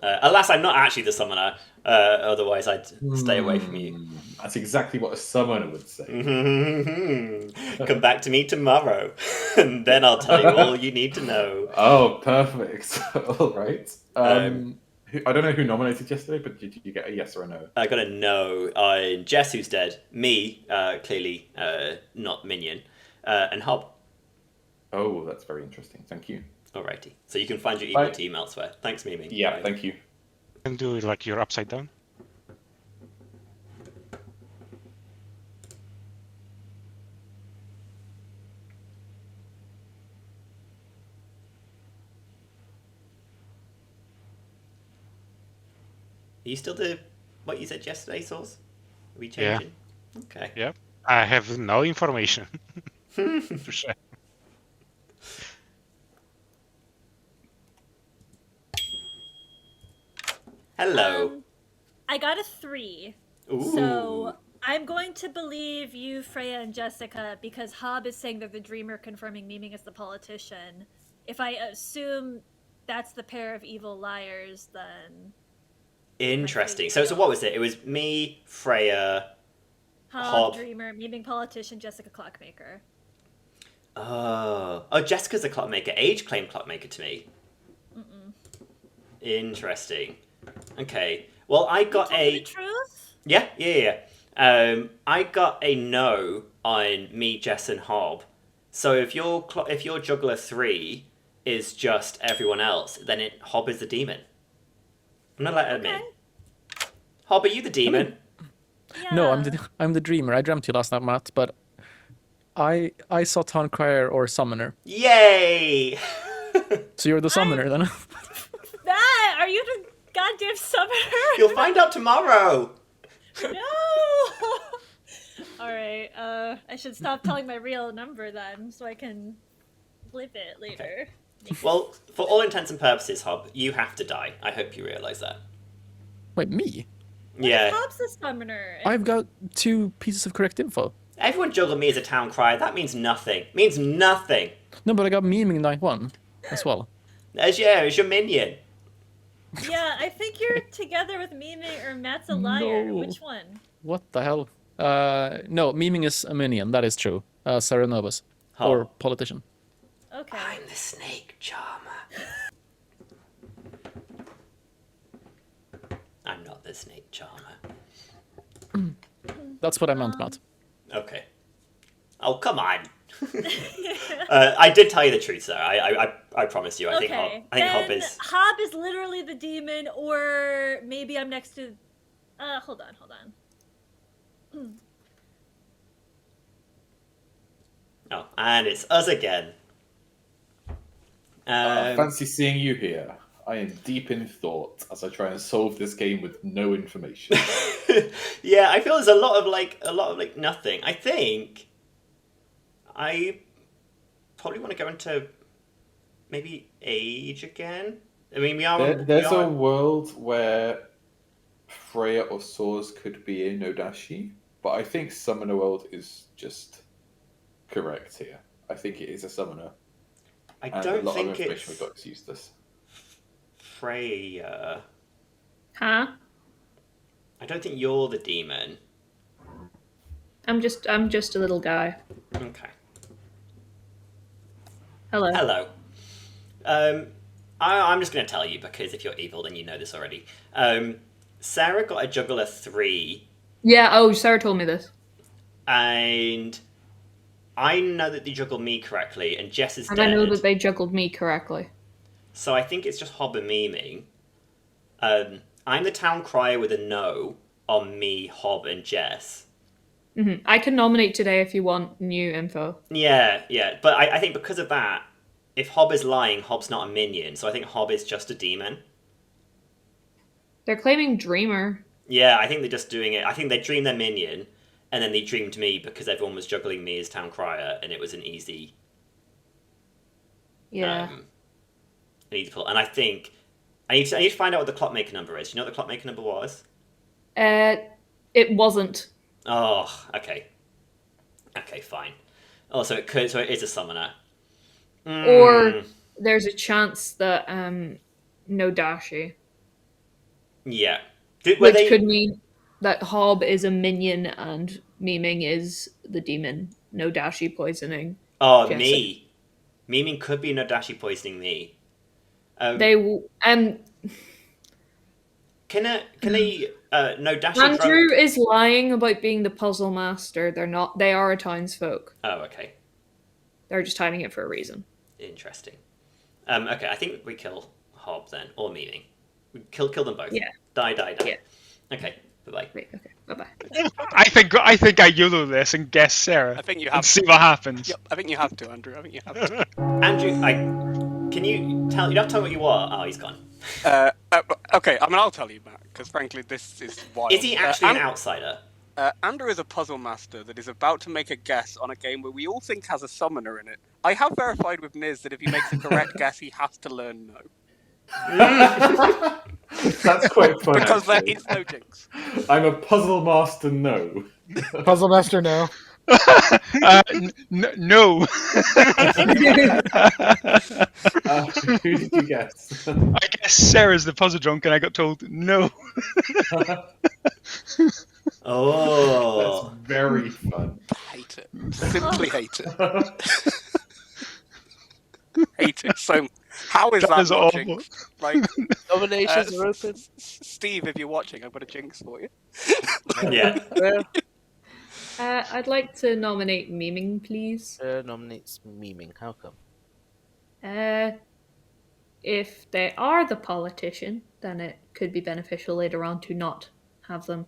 Alas, I'm not actually the summoner. Otherwise, I'd stay away from you. That's exactly what a summoner would say. Come back to me tomorrow, and then I'll tell you all you need to know. Oh, perfect. All right. I don't know who nominated yesterday, but did you get a yes or a no? I got a no on Jess, who's dead. Me, clearly not Minion, and Hob. Oh, that's very interesting. Thank you. Alrighty. So you can find your evil team elsewhere. Thanks, Mimi. Yeah, Bye. thank you. And do like you're upside down. Are you still the what you said yesterday, Sauce? Are we changing? Okay. Yeah. I have no information to share. Hello. I got a 3. Ooh. So I'm going to believe you, Freya, and Jessica because Hob is saying they're the dreamer, confirming Miming is the politician. If I assume that's the pair of evil liars, then Interesting. So what was it? It was me, Freya, Hob, dreamer, Miming politician, Jessica clockmaker. Oh, Jessica's a clockmaker. Age claimed clockmaker to me. Interesting. Okay. Well, I got the truth? Yeah. I got a no on me, Jess, and Hob. So if your juggler 3 is just everyone else, then Hob is the demon. I'm gonna let him in. Hob, are you the demon? Yeah. No, I'm the dreamer. I dreamt you last night, Matt, but I saw town crier or summoner. Yay! So you're the summoner then? That are you the goddamn summoner? You'll find out tomorrow. No. All right. I should stop telling my real number then, so I can flip it later. Well, for all intents and purposes, Hob, you have to die. I hope you realize that. Wait, me? Yeah. Hob's the summoner. I've got 2 pieces of correct info. Everyone juggled me as a town crier. That means nothing. It means nothing. No, but I got Miming night 1 as well. As your minion. Yeah, I think you're together with Miming or Matt's a liar. No. Which one? What the hell? No, Miming is a minion. That is true. Sarah Novus. Or politician. Okay. I'm the snake charmer. I'm not the snake charmer. That's what I meant, Matt. Okay. Oh, come on. I did tell you the truth, sir. I promise you. I think Hob is... Hob is literally the demon, or maybe I'm next to... hold on. Oh, and it's us again. Fancy seeing you here. I am deep in thought as I try and solve this game with no information. Yeah, I feel there's a lot of nothing. I think I probably want to go into maybe Age again. I mean, There's a world where Freya or Source could be a Nodashi, but I think Summoner World is just correct here. I think it is a Summoner. I and don't a lot think of information it's we got is useless. Freya. Huh? I don't think you're the demon. I'm just a little guy. Okay. Hello. Hello. I'm just going to tell you, because if you're evil, then you know this already. Sarah got a juggler 3, Yeah, oh, Sarah told me this. and I know that they juggled me correctly, and Jess is And dead. I know that they juggled me correctly. So I think it's just Hob and memeing. I'm the town crier with a no on me, Hob, and Jess. I can nominate today if you want new info. Yeah. But I think because of that, if Hob is lying, Hob's not a minion, so I think Hob is just a demon. They're claiming Dreamer. Yeah, I think they're just doing it. I think they dreamed their minion, and then they dreamed me because everyone was juggling me as town crier, and it was an easy... Yeah. an easy pull. And I think... I need to find out what the clockmaker number is. Do you know what the clockmaker number was? It wasn't. Oh, okay. Okay, fine. Oh, so it is a summoner. Or there's a chance that no Dashi. Yeah. Which could mean that Hob is a minion and memeing is the demon. No Dashi poisoning. Oh, Jessica. me. Memeing could be no Dashi poisoning me. Can they no Dashi Andrew drunk? is lying about being the puzzle master. They're not. They are a townsfolk. Oh, okay. They're just hiding it for a reason. Interesting. Okay, I think we kill Hob then, or memeing. We kill them both. Yeah. Die. Yeah. Okay. Bye-bye. Wait, okay. Bye-bye. I think I YOLO this and guess Sarah. I think you and have see to. what happens. Yep, I think you have to, Andrew. I think you have to. Andrew, can you tell? You don't have to tell me what you are. Oh, he's gone. Okay, I mean, I'll tell you, Matt, because frankly, this is wild. Is he actually an outsider? Andrew is a puzzle master that is about to make a guess on a game where we all think has a summoner in it. I have verified with Niz that if he makes a correct guess, he has to learn no. That's quite fun. Because there actually. is no jinx. I'm a puzzle master, no. Puzzle Master, no. No. Who did you guess? I guess Sarah's the puzzle drunk, and I got told no. Oh, that's very fun. Hate it. Simply hate it. Hate it. So, how is that That is not awful. jinx? Like, Nominations are open. Steve, if you're watching, I've got a jinx for you. yeah. I'd like to nominate memeing, please. Nominates memeing. How come? If they are the politician, then it could be beneficial later on to not have them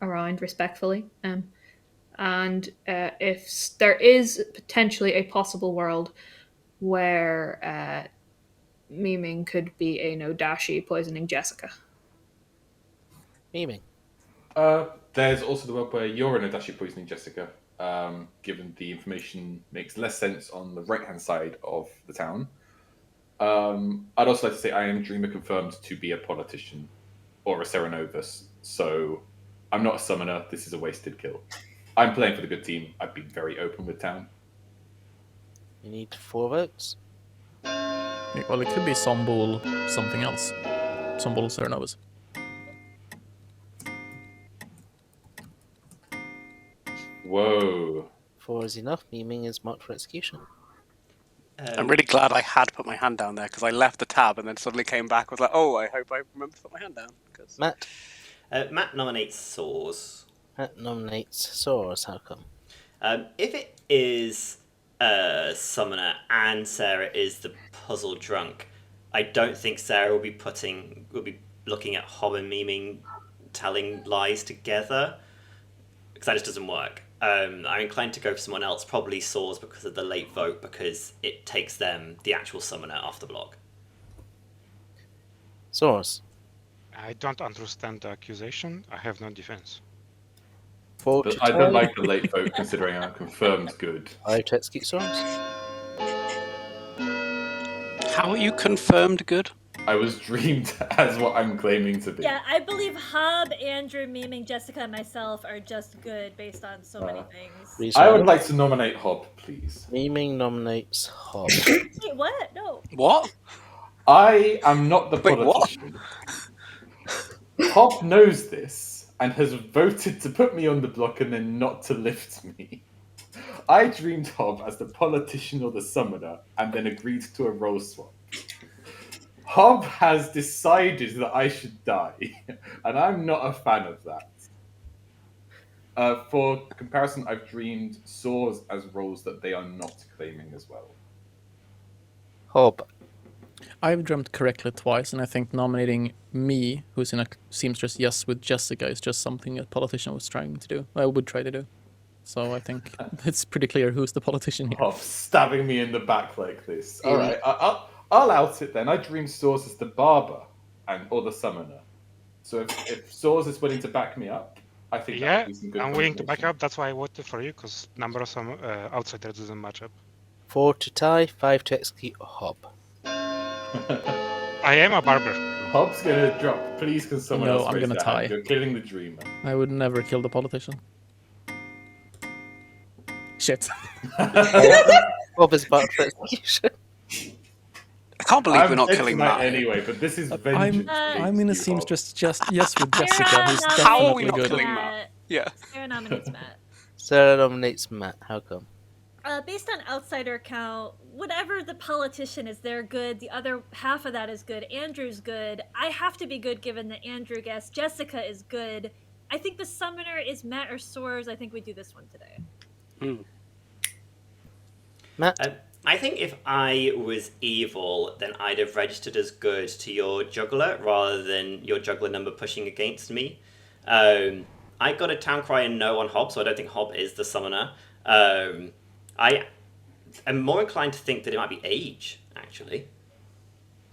around respectfully. And if there is potentially a possible world where memeing could be a no Dashi poisoning Jessica. Memeing. There's also the world where you're in a Dashi poisoning Jessica, given the information makes less sense on the right-hand side of the town. I'd also like to say I am Dreamer confirmed to be a politician or a Serenovus, so I'm not a summoner. This is a wasted kill. I'm playing for the good team. I've been very open with town. You need 4 votes. Well, it could be Sombul something else. Sombul Serenovus. Whoa. 4 is enough. Memeing is marked for execution. I'm really glad I had put my hand down there because I left the tab and then suddenly came back. I was like, oh, I hope I remember to put my hand down. Cause... Matt. Matt nominates Saws. Matt nominates Saws. How come? If it is Summoner and Sarah is the puzzle drunk, I don't think Sarah will be looking at Hob and memeing telling lies together, because that just doesn't work. I'm inclined to go for someone else, probably Saws, because of the late vote, because it takes them, the actual summoner, off the block. Saws. I don't understand the accusation. I have no defense. But I don't like the late vote considering I'm confirmed good. 5 to execute Saws. How are you confirmed good? I was dreamed as what I'm claiming to be. Yeah, I believe Hob, Andrew, memeing, Jessica, and myself are just good based on so many things. I would like to nominate Hob, please. Memeing nominates Hob. Wait, what? No. What? I am not the politician. Hob knows this and has voted to put me on the block and then not to lift me. I dreamed Hob as the politician or the summoner and then agreed to a role swap. Hob has decided that I should die, and I'm not a fan of that. For comparison, I've dreamed saws as roles that they are not claiming as well. Hob. I've dreamt correctly twice, and I think nominating me, who's in a seamstress yes with Jessica, is just something a politician was trying to do. I would try to do. So I think it's pretty clear who's the politician here. Hob stabbing me in the back like this. All right, I'll out it then. I dream Saws as the barber or the summoner. So if Saws is willing to back me up, I think that Yeah, would be some good I'm willing to back combination. up. That's why I voted for you, because number of some outsiders doesn't match up. 4 to tie, 5 to execute Hob. I am a barber. Hob's gonna drop. Please, can someone No, else I'm raise gonna their hand? tie. You're killing the dreamer. I would never kill the politician. Shit. Hob is about for execution. I can't believe I'm we're not dead killing tonight Matt. anyway, but this is vengeance. I'm in a against you, Hob. seamstress just yes with Jessica, who's Sarah How are we definitely not good. killing Matt? Yeah. Sarah nominates Matt. Sarah nominates Matt. How come? Based on outsider count, whatever the politician is, they're good. The other half of that is good. Andrew's good. I have to be good given that Andrew guessed. Jessica is good. I think the summoner is Matt or Soares. I think we do this one today. Matt? I think if I was evil, then I'd have registered as good to your juggler rather than your juggler number pushing against me. I got a town crier no on Hob, so I don't think Hob is the summoner. I am more inclined to think that it might be age, actually.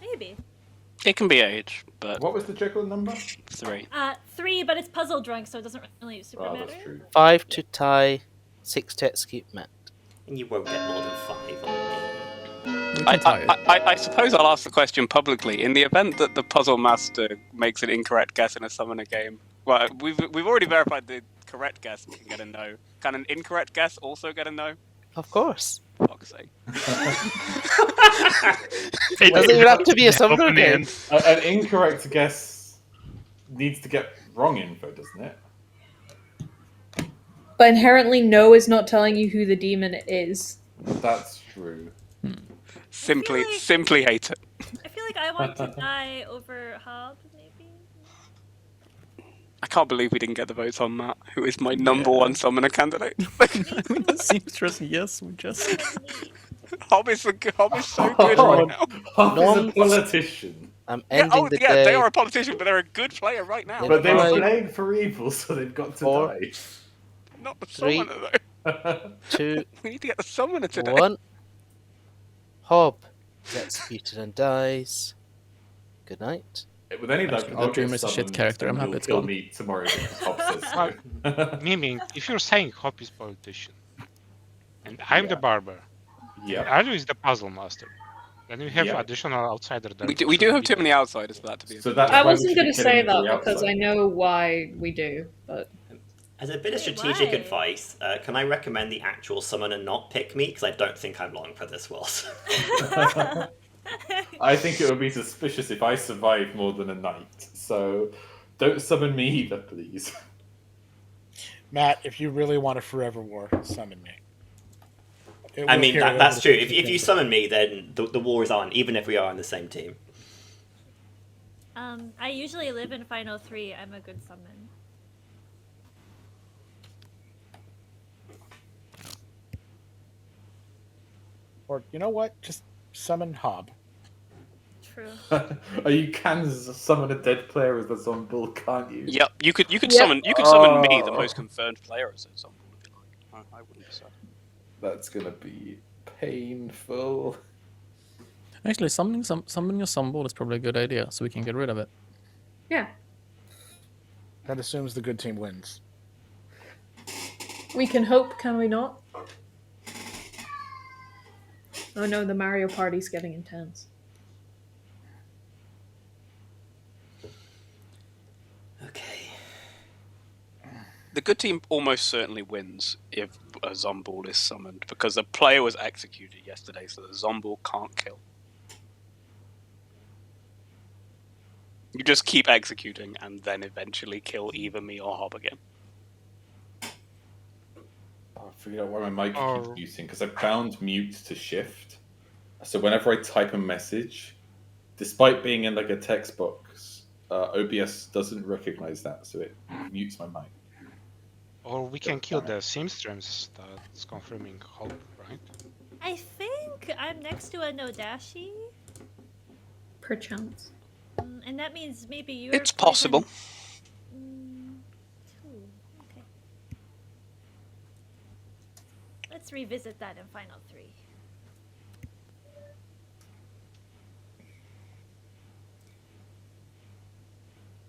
Maybe. It can be age, but What was the juggler number? 3. 3, but it's puzzle drunk, so it doesn't really super Oh, matter. that's true. 5 to tie, 6 to execute Matt. And you won't get more than 5 on me. We can tie it. I suppose I'll ask the question publicly. In the event that the puzzle master makes an incorrect guess in a summoner game, well, we've already verified the correct guess can get a no. Can an incorrect guess also get a no? Of course. For fuck's sake. It doesn't even have to be a summoner Open the game. end. An incorrect guess needs to get wrong info, doesn't it? But inherently, no is not telling you who the demon is. That's true. Simply hate it. I feel like I want to die over Hob, maybe. I can't believe we didn't get the votes on Matt, who is my number one summoner candidate. I'm in a seamstress yes with Jessica. Hob is so good right now. Hob is a Non- politician. I'm Yeah, ending the they day. are a politician, but they're a good player right now. But they were Five, playing for evil, so they've got to 4, die. Not the 3, summoner, though. 2, We need to get the summoner today. 1. Hob is executed and dies. Good night. With any luck, Actually, they'll Dreamer get is a shit summoned character, I'm and happy will it's kill gone. me tomorrow because Hob says so. Miming, if you're saying Hop is politician, and I'm the barber, Yeah. Andrew is the puzzle master, then we have Yeah. additional outsider there. We do have too many outsiders for that to be. So that's I why we wasn't should going be to killing say the that because outsider. I know why we do, but As a bit of Wait, strategic why? advice, can I recommend the actual summoner not pick me? Because I don't think I'm long for this world. I think it would be suspicious if I survived more than a night. So don't summon me either, please. Matt, if you really want a forever war, summon me. It I will mean, carry that's over true. to If you 50. summon me, then the war is on, even if we are on the same team. I usually live in Final 3. I'm a good summon. Or you know what? Just summon Hob. True. You can summon a dead player as the Zombull, can't you? Yep, you could Yep. summon me, the Oh. most confirmed player, as a zombie, if you like. I wouldn't be sad. That's gonna be painful. Actually, summoning a Sumball is probably a good idea, so we can get rid of it. yeah, That assumes the good team wins. we can hope, can we not? Oh no, the Mario Party's getting intense. Okay. The good team almost certainly wins if a Zomball is summoned, because the player was executed yesterday, so the Zomball can't kill. You just keep executing and then eventually kill either me or Hob again. Oh, I figured out why my mic Oh. keeps muting because I found mute to shift. So whenever I type a message, despite being in like a text box, OBS doesn't recognize that, so it mutes my mic. Or we can kill the Simstrems that's confirming Hope, right? I think I'm next to a Nodashi, Perchance. and that means maybe you're. It's possible. Okay. Let's revisit that in Final 3.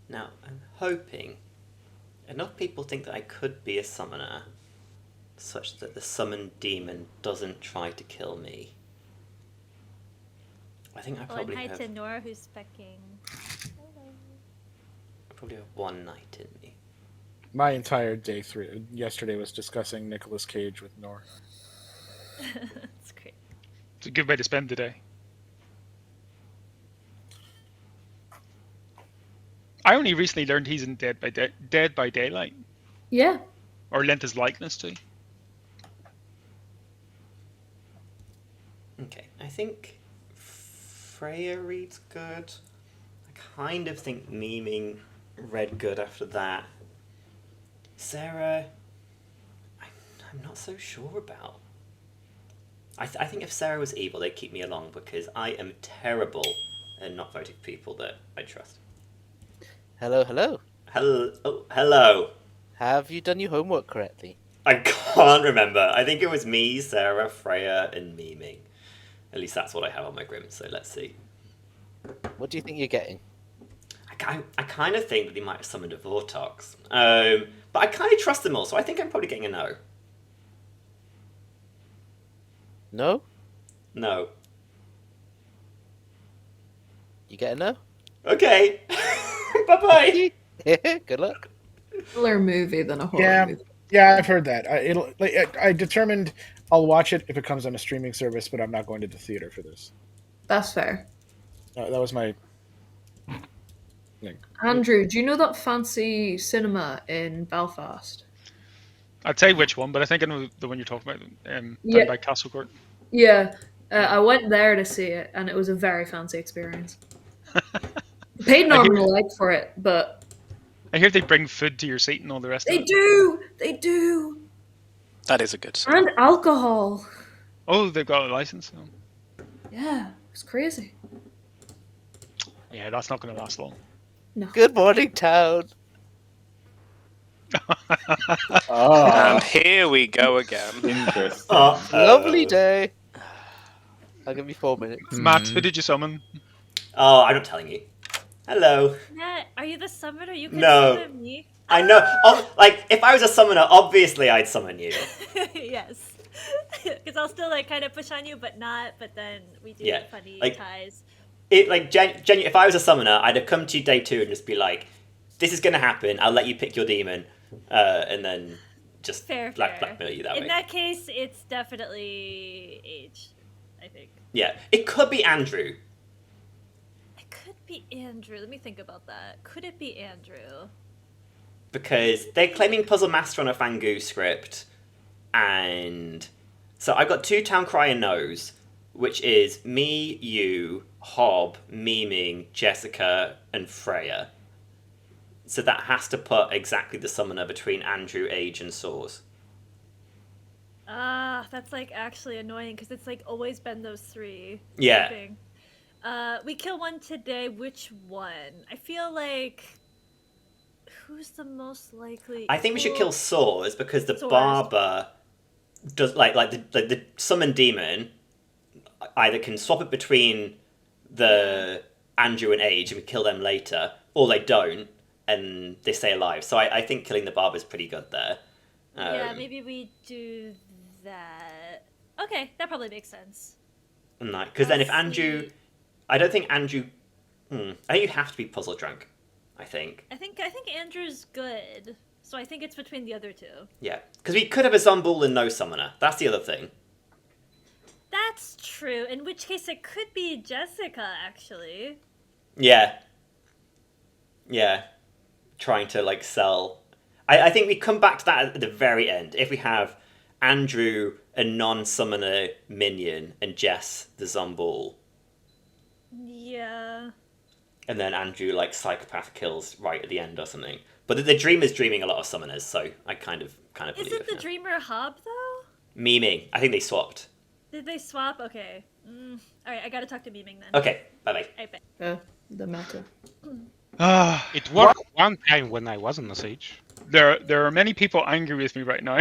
Now, I'm hoping enough people think that I could be a summoner, such that the summoned demon doesn't try to kill me. I think I probably and hi have. to Nora who's specking. Hello. I probably have one night in me. My entire day yesterday was discussing Nicolas Cage with Nora. That's great. It's a good way to spend the day. I only recently learned he's in Dead by Daylight, Yeah. or lent his likeness to. Okay, I think Freya reads good. I kind of think memeing read good after that. Sarah, I'm not so sure about. I think if Sarah was evil, they'd keep me along because I am terrible at not voting for people that I trust. Hello, hello. Hello. Have you done your homework correctly? I can't remember. I think it was me, Sarah, Freya, and memeing. At least that's what I have on my grim, so let's see. What do you think you're getting? I kind of think that they might have summoned a VORTOX. But I kind of trust them all, so I think I'm probably getting a no. No? No. You get a no? Okay. Bye-bye. Good luck. Thriller movie than a horror Yeah, movie. yeah, I've heard that. I determined I'll watch it if it comes on a streaming service, but I'm not going to the theater for this. That's fair. That was my thing. Andrew, do you know that fancy cinema in Belfast? I'd say which one, but I think I know the one you're talking about. Down Yeah. by Castle Court. Yeah, I went there to see it, and it was a very fancy experience. Paid nominal like for it, but I hear they bring food to your seat and all the rest of they it. do. They do. That is a good sign. And alcohol. Oh, they've got a license. Oh. Yeah, it's crazy. Yeah, that's not going to last long. No. Good morning, town. And here we go again. Interesting. Lovely day. I'll give you 4 minutes. Matt, who did you summon? Oh, I'm not telling you. Hello. Matt, are you the summoner? You can No. summon me. I know. Oh, like, if I was a summoner, obviously I'd summon you. Yes. Because I'll still like kind of push on you, but not. But then we do Yeah, funny like- ties. It like genuinely, if I was a summoner, I'd have come to you day 2 and just be like, "This is gonna happen. I'll let you pick your demon, and then just Fair. blackmail you that In way." that case, it's definitely age, I think. Yeah, it could be Andrew. It could be Andrew. Let me think about that. Could it be Andrew? Because they're claiming Puzzle Master on a Fangu script, and so I've got 2 Town Crier no's, which is me, you, Hob, memeing, Jessica, and Freya. So that has to put exactly the summoner between Andrew, Age, and Soars. That's like actually annoying because it's like always been those 3. Yeah. Thing. We kill one today. Which one? I feel like who's the most likely? I think we should kill Soars because the Soars. barber does like the summoned demon either can swap it between the Andrew and Age and we kill them later, or they don't and they stay alive. So I think killing the barber is pretty good there. Yeah, maybe we do that. Okay, that probably makes sense. Because then if Let's Andrew, see. I don't think Andrew. I think you have to be puzzle drunk. I think. I think Andrew's good, so I think it's between the other 2. Yeah, because we could have a Zombul and no summoner. That's the other thing. That's true. In which case, it could be Jessica actually. Yeah. Yeah. Trying to like sell. I think we come back to that at the very end. If we have Andrew, a non-summoner minion, and Jess, the Zombul. Yeah. And then Andrew, like, psychopath kills right at the end or something. But the Dreamer's dreaming a lot of summoners, so I kind of believe Isn't it the now. Dreamer Hob, though? Memeing. I think they swapped. Did they swap? Okay. Alright, I gotta talk to Memeing then. Okay, bye-bye. I bet. The meta. It worked one time when I wasn't a sage. There are many people angry with me right now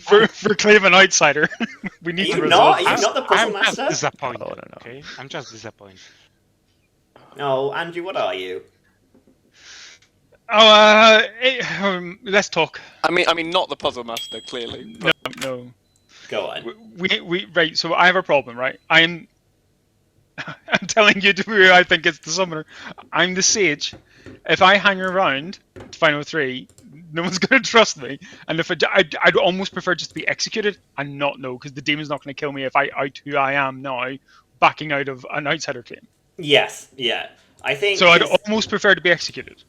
for claiming outsider. We need Are to you resolve not? Are you this. not the puzzle I'm just master? disappointed. Oh, no. Okay, I'm just disappointed. No, Andrew, what are you? Let's talk. I mean, not the puzzle master, clearly. But No. Go on. We right. So I have a problem, right? I'm telling you who I think is the summoner. I'm the sage. If I hang around Final 3, no one's going to trust me. And if I'd almost prefer just to be executed and not know, because the demon's not going to kill me if I out who I am now, backing out of an outsider claim. Yes, yeah. I think... So I'd almost prefer to be executed.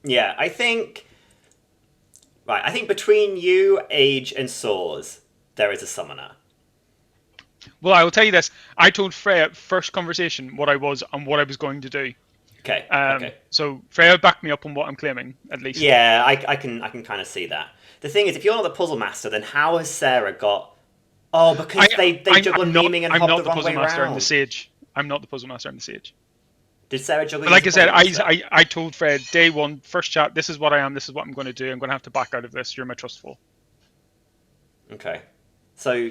Yeah, I think... Right, I think between you, Age, and Soars, there is a summoner. Well, I will tell you this. I told Freya first conversation what I was and what I was going to do. Okay, okay. So Freya backed me up on what I'm claiming, at least. Yeah, I can kind of see that. The thing is, if you're not the puzzle master, then how has Sarah got... Oh, because they juggle memeing and hop the wrong way master, around. I'm the sage. I'm not the puzzle master, I'm the sage. Did Sarah juggle? But like I said, I told Fred day one, first chat, this is what I am, this is what I'm going to do, I'm going to have to back out of this, you're my trustful. Okay. So,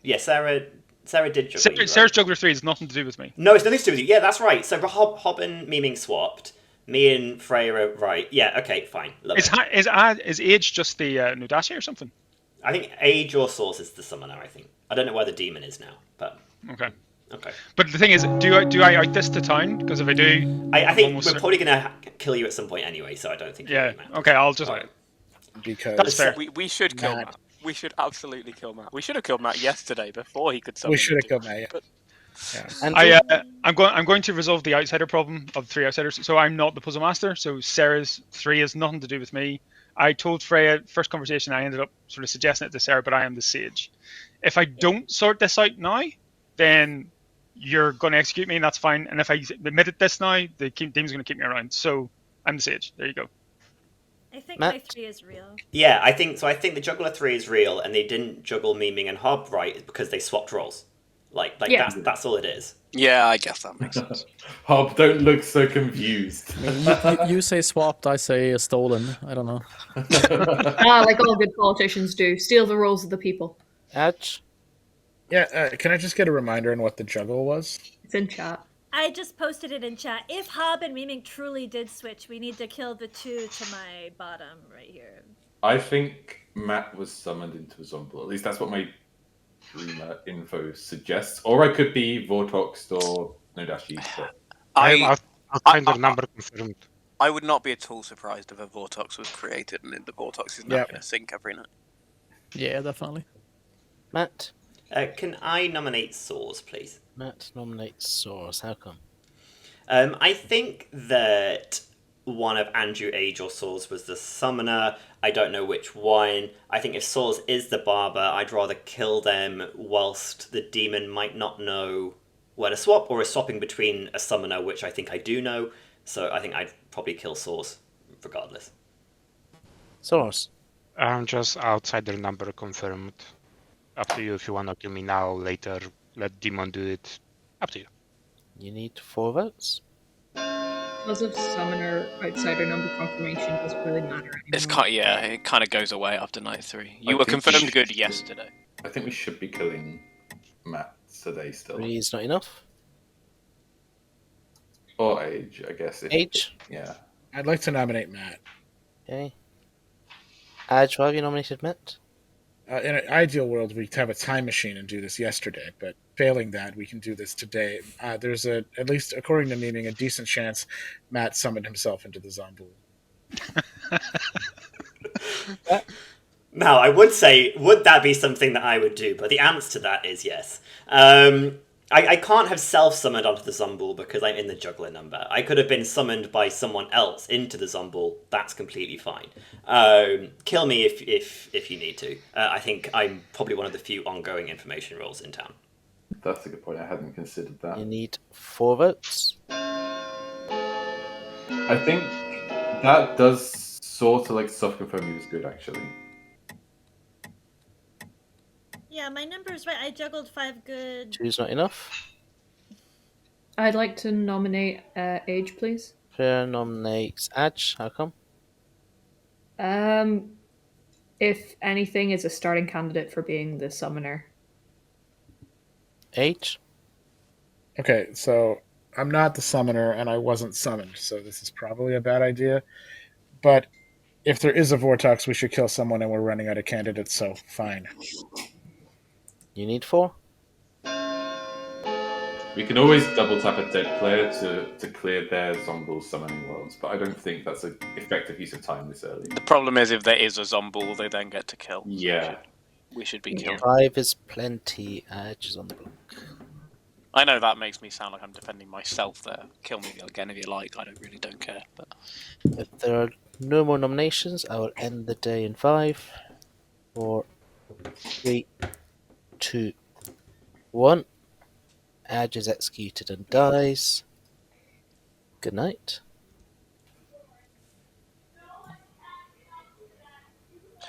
yeah, Sarah did juggle you, Sarah's right? Juggler 3 has nothing to do with me. No, it's nothing to do with you. Yeah, that's right. So Hob and memeing swapped. Me and Freya are right. Yeah, okay, fine. Love it. Is Age just the Nudashi or something? I think Age or Source is the summoner, I think. I don't know where the demon is now, but... Okay. Okay. But the thing is, do I out this to town? Because if I do... I think we're probably going to kill you at some point anyway, so I don't think... Yeah, okay, I'll just out. Because That's fair. we should kill Matt. We should absolutely kill Matt. We should have killed Matt yesterday before he could summon. we should have killed Matt. Andrew? I'm going to resolve the outsider problem of 3 outsiders. So I'm not the puzzle master. So Sarah's 3 has nothing to do with me. I told Freya first conversation. I ended up sort of suggesting it to Sarah, but I am the sage. If I don't sort this out now, then you're going to execute me, and that's fine. And if I admitted this now, the team's going to keep me around. So I'm the sage. There you go. I think Matt? my 3 is real. Yeah, I think the Juggler 3 is real, and they didn't juggle memeing and Hob right because they swapped roles. Like Yeah. that's all it is. Yeah, I guess that makes sense. Hob, don't look so confused. You say swapped, I say stolen. I don't know. Like all good politicians do, steal the roles of the people. Edge? Yeah, can I just get a reminder on what the juggle was? It's in chat. I just posted it in chat. If Hob and Memeing truly did switch, we need to kill the 2 to my bottom right here. I think Matt was summoned into a zombie. At least that's what my rumor info suggests. Or I could be VORTOX or Nodashi. But... I'll find the number confirmed. I would not be at all surprised if a VORTOX was created and the VORTOX is not going to sync every night. Yeah, definitely. Matt? Can I nominate Soars, please? Matt nominates Source. How come? I think that one of Andrew, Age, or Soars was the summoner. I don't know which one. I think if Soars is the barber, I'd rather kill them whilst the demon might not know where to swap, or is swapping between a summoner, which I think I do know. So I think I'd probably kill Soars regardless. Source? I'm just outside their number confirmed. Up to you if you want to kill me now, later. Let Demon do it. Up to you. You need 4 votes. Because of summoner outsider number confirmation doesn't really matter anymore. It's it kind of goes away after night 3. You I were think confirmed good yesterday. I think we should be killing Matt today still. 3 is not enough. Or Age, I guess. Age? Yeah. I'd like to nominate Matt. Okay. Edge, why have you nominated Matt? In an ideal world, we'd have a time machine and do this yesterday, but failing that, we can do this today. There's at least according to memeing, a decent chance Matt summoned himself into the zombie. Now, I would say, would that be something that I would do? But the answer to that is yes. I can't have self-summoned onto the Zombull because I'm in the Juggler number. I could have been summoned by someone else into the Zombull. That's completely fine. Kill me if you need to. I think I'm probably one of the few ongoing information roles in town. That's a good point. I hadn't considered that. You need 4 votes. I think that does sort of like soft confirm he was good, actually. Yeah, my number's right. I juggled 5 good. 2's not enough. I'd like to nominate Age, please. CRIER nominates Adge. How come? If anything, is a starting candidate for being the summoner. Age? Okay, so I'm not the summoner, and I wasn't summoned, so this is probably a bad idea. But if there is a VORTOX, we should kill someone, and we're running out of candidates, so fine. You need 4? We can always double tap a dead player to clear their Zombull summoning worlds, but I don't think that's an effective use of time this early. The problem is if there is a Zombull, they then get to kill. Yeah. We should be killed. 5 is plenty. Adge is on the block. I know that makes me sound like I'm defending myself there. Kill me again if you like. I don't care. But If there are no more nominations, I will end the day in 5, 4, 3, 2, 1. Adge is executed and dies. Good night.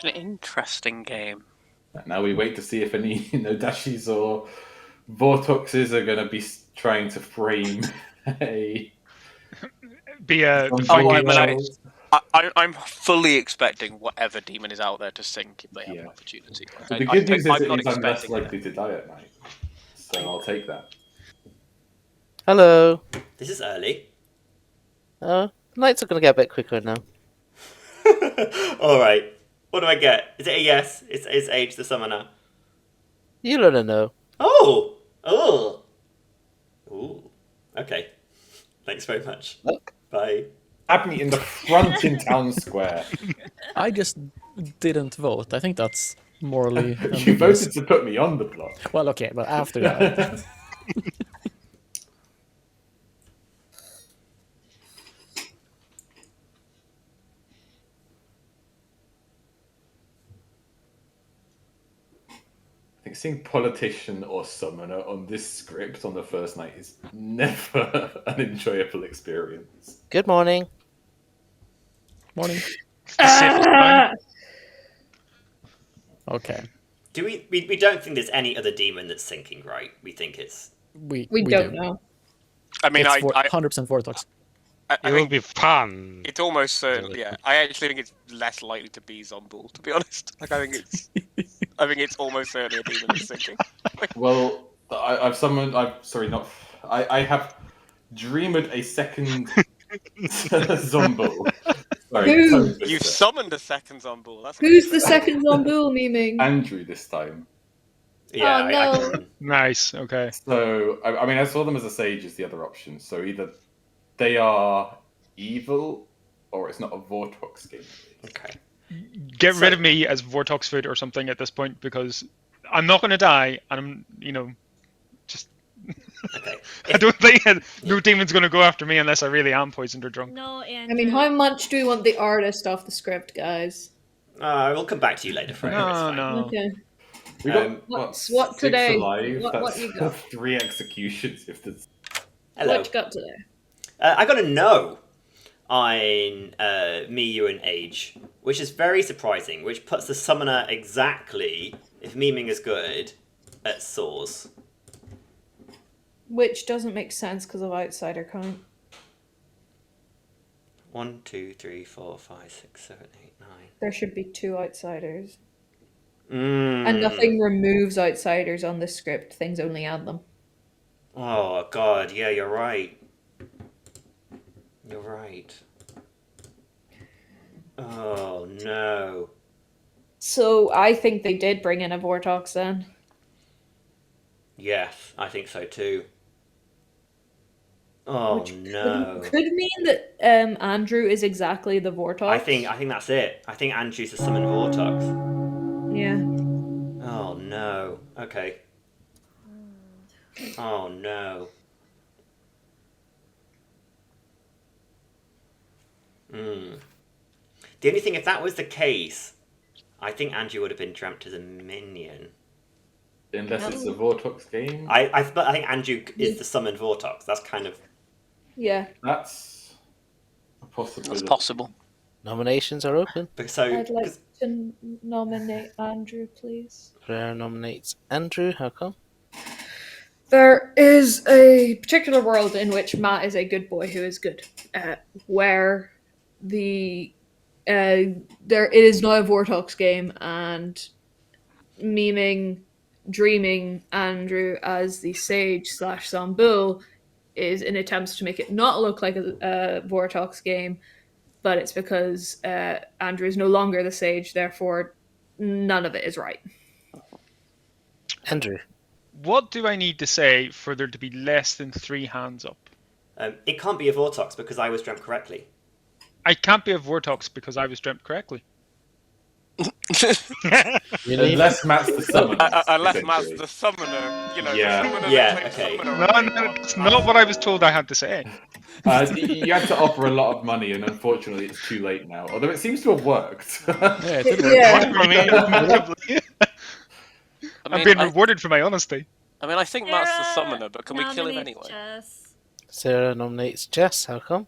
it's an interesting game. Now we wait to see if any Dashis or Vortoxes are going to be trying to frame a... Be a Oh, define I game mean, show. I'm fully expecting whatever demon is out there to sink if they have Yeah. an opportunity. So the good news is I'm it not means I'm less expecting likely to die at night. So I'll take that. Hello. This is early. Nights are going to get a bit quicker now. All right. What do I get? Is it a yes? It's Age the summoner. You don't know. Oh. Oh. Ooh. Okay. Thanks very much. Look. Bye. Have me in the front in town square. I just didn't vote. I think that's morally. You ambiguous. voted to put me on the block. Well, okay, but after that. I think seeing politician or summoner on this script on the first night is never an enjoyable experience. Good morning. Morning. It's the safest time. Okay. Do we don't think there's any other demon that's sinking, right? We think it's... We don't do. know. I mean, It's I 100% Vortox. I It will think be fun. it's almost certainly. Yeah, I actually think it's less likely to be Zombull, to be honest. Like, I think it's almost certainly a demon that's sinking. Well, I've summoned. I have dreamed a second Zombull. Sorry, Who? tongue You've twister. summoned a second Zombull. That's Who's the second Zombull memeing? Andrew this time. Yeah, Oh, I no. can... Nice. Okay. So I mean, I saw them as a sage as the other option. So either they are evil, or it's not a Vortox game. Okay. Get rid of me as Vortox food or something at this point because I'm not going to die, and I'm, just. Okay. I don't think no demon's going to go after me unless I really am poisoned or drunk. No, and I mean, how much do we want the artist off the script, guys? We'll come back to you later, Freya. it's fine. No. Okay. We got what what 6 today? alive? What That's you got? 3 executions. If there's Hello. What you got today? I got a no on me, you, and Age, which is very surprising, which puts the summoner exactly, if memeing is good, at Soars. Which doesn't make sense because of outsider count. 1, 2, 3, 4, 5, 6, 7, 8, 9. There should be 2 outsiders. Mm. And nothing removes outsiders on this script. Things only add them. Oh, God, yeah, you're right. You're right. Oh, no. So I think they did bring in a Vortox then. Yes, I think so too. Oh, Which no. could mean that Andrew is exactly the Vortox. I think that's it. I think Andrew's the summon Vortox. Yeah. Oh, no. Okay. Oh, no. The only thing, if that was the case, I think Andrew would have been dreamt as a minion. Unless it's a VORTOX game. I think Andrew is the summoned VORTOX. That's kind of... Yeah. That's a possibility. That's possible. Nominations are open. So, I'd like to nominate Andrew, please. Rare nominates Andrew. How come? There is a particular world in which Matt is a good boy who is good, where it is now a VORTOX game, and dreaming Andrew as the sage / Zambul is in attempts to make it not look like a VORTOX game, but it's because Andrew is no longer the sage, therefore none of it is right. Andrew. What do I need to say for there to be less than 3 hands up? it can't be a VORTOX because I was dreamt correctly. I can't be a VORTOX because I was dreamt correctly. Unless Matt's the summoner. Unless Matt's the summoner, you know. Yeah. The summoner Yeah, that claims okay. summoner No, on day that's one. not what I was told I had to say. You had to offer a lot of money, and unfortunately, it's too late now. Although it seems to have worked. Yeah, it did work. Yeah. I mean, admittedly, I'm being rewarded for my honesty. I think Matt's the Sarah summoner, but can we kill him nominates anyway? Jess. Sarah nominates Jess. How come?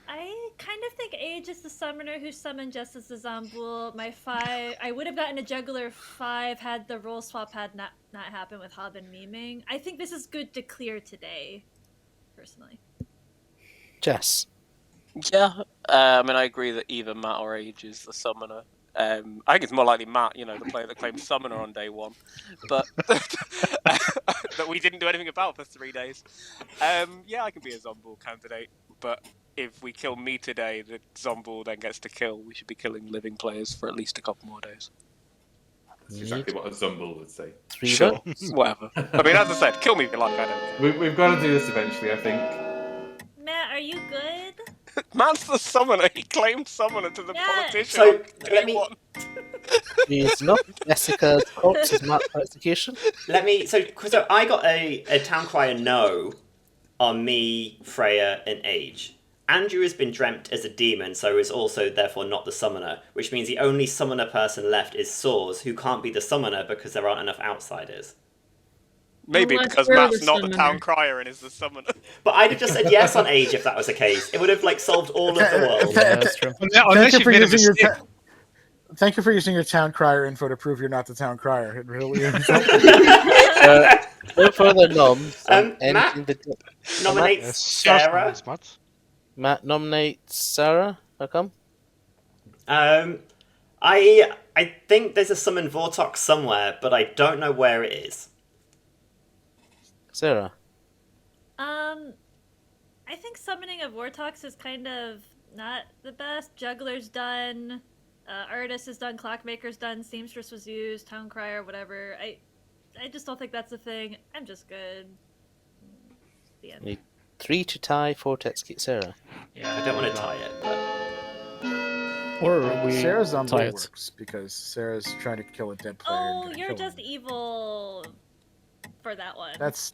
I kind of think Age is the summoner who summoned Jess as the Zambul. My 5, I would have gotten a juggler 5 had the roll swap had not happened with Hob and Memeing. I think this is good to clear today, personally. Jess. Yeah, I agree that either Matt or Age is the summoner. I think it's more likely Matt, the player that claimed summoner on day one, but that we didn't do anything about for 3 days. Yeah, I can be a Zambul candidate, but if we kill me today, the Zambul then gets to kill. We should be killing living players for at least a couple more days. That's exactly what a Zumble would say. 3 Sure, votes. whatever. As I said, kill me if you like. I don't care. We've got to do this eventually, I think. Matt, are you good? Matt's the summoner. He claimed summoner to the Yeah. politician. So, on day let me- one. She is not. Jessica's corpse is marked for execution. So I got a town crier no on me, Freya, and Age. Andrew has been dreamt as a demon, so is also therefore not the summoner, which means the only summoner person left is Soars, who can't be the summoner because there aren't enough outsiders. Maybe Unless because we're Matt's the not the summoner. town crier and is the summoner. But I'd have just said yes on Age if that was the case. It would have solved all of the world. Yeah, that's true. Unless you've made a mistake. Thank you for using your town crier info to prove you're not the town crier. It really is. No further noms. Matt? Nominate Yes, Sarah. first Matt. Matt nominates Sarah. How come? I think there's a summon VORTOX somewhere, but I don't know where it is. Sarah. I think summoning a VORTOX is kind of not the best. Juggler's done, Artist is done, Clockmaker's done, Seamstress was used, Town Crier, whatever. I just don't think that's a thing. I'm just good. The end. Need 3 to tie, 4 to execute Sarah. I don't want to tie it, but Or we Sarah's on tie board it. works because Sarah's trying to kill a dead player. and Oh, gonna you're kill just him. evil for that one. That's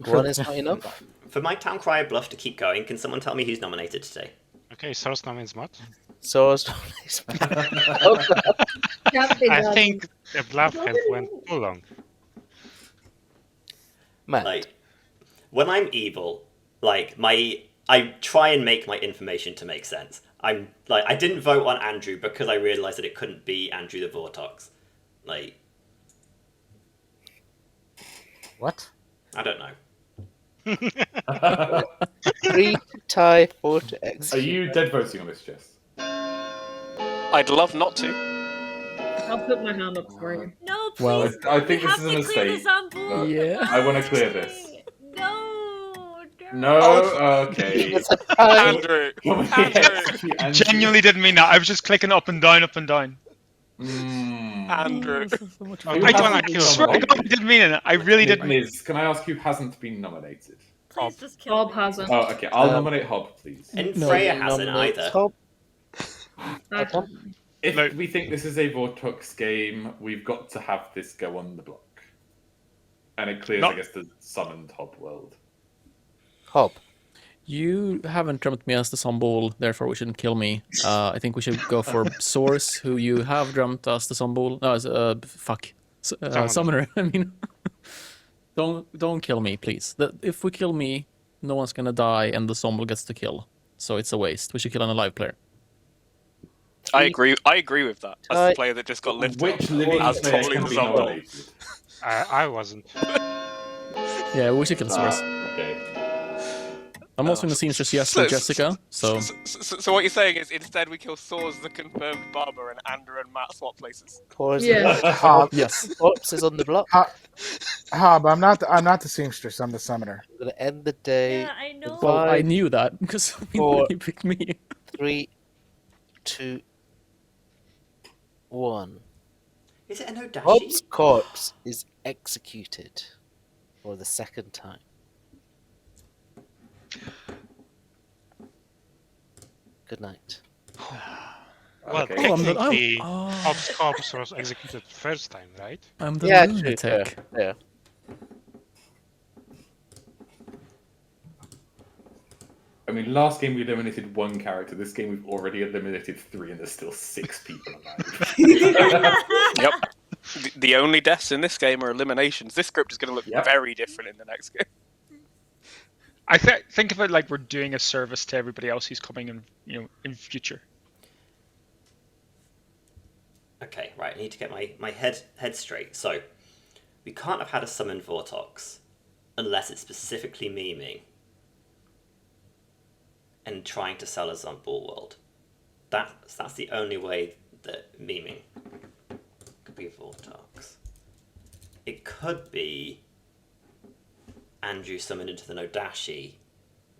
One is not enough. for my town crier bluff to keep going, can someone tell me who's nominated today? Okay, source nominates Matt. So is nominates. Can't be I done. think the bluff has went too long. Matt. Like, when I'm evil, I try and make my information to make sense. I didn't vote on Andrew because I realized that it couldn't be Andrew the VORTOX. what? I don't know. 3 to tie, 4 to Are execute. you dead voting on this, Jess? I'd love not to. I'll put my hand up for you. No, please. Well, I think we this have is a to clear mistake. the Zambul. Yeah. I want to clear this. No. No? Okay. It's a tie. Andrew. Can we Andrew. execute Andrew? Genuinely didn't mean that. I was just clicking up and down, up and down. Andrew. Who I don't hasn't wanna been kill Swear to nominated? God, I didn't mean it. I really didn't. Liz, can I ask who hasn't been nominated? Please just kill Bob me. hasn't. Oh, okay. I'll nominate Hob, please. And No, Freya hasn't Nominate either. Hob. If No. we think this is a VORTOX game, we've got to have this go on the block. And it clears, Not- I guess, the summoned Hob world. Hob. You haven't dreamt me as the Zambul, therefore we shouldn't kill me. I think we should go for Source, who you have dreamt as the Zambul. No, as summoner. I mean, don't kill me, please. If we kill me, no one's gonna die, and the zombie gets to kill. So it's a waste. We should kill an alive player. I agree with that. As the player that just got lifted Which up, living as player totally can the be zombie. nominated? I wasn't. Yeah, we should kill Source. Okay. I'm also gonna seamstress yes with Jessica. So what you're saying is instead we kill Soars the confirmed barber and Andrew and Matt swap places. Yeah. yes. Corpse is on the block. Hob, I'm not the seamstress. I'm the summoner. We're gonna end the day. Yeah, I know. Well, I 5, knew that because four, he picked me. 3, 2, 1. Is it a no dashi? Hobbs' corpse is executed for the second time. Good night. Well, Okay. technically, Hobbs' corpse was executed first time, right? I'm the Yeah, lunatic. Yeah. I mean, last game we eliminated one character. This game we've already eliminated 3, and there's still 6 people alive. Yep. The only deaths in this game are eliminations. This script is going to look very different in the next game. I think of it like we're doing a service to everybody else who's coming in future. Okay, right. I need to get my head straight. So, we can't have had a summon VORTOX unless it's specifically memeing and trying to sell a Zumball world. That's the only way that memeing could be VORTOX. It could be Andrew summoned into the Nodashi,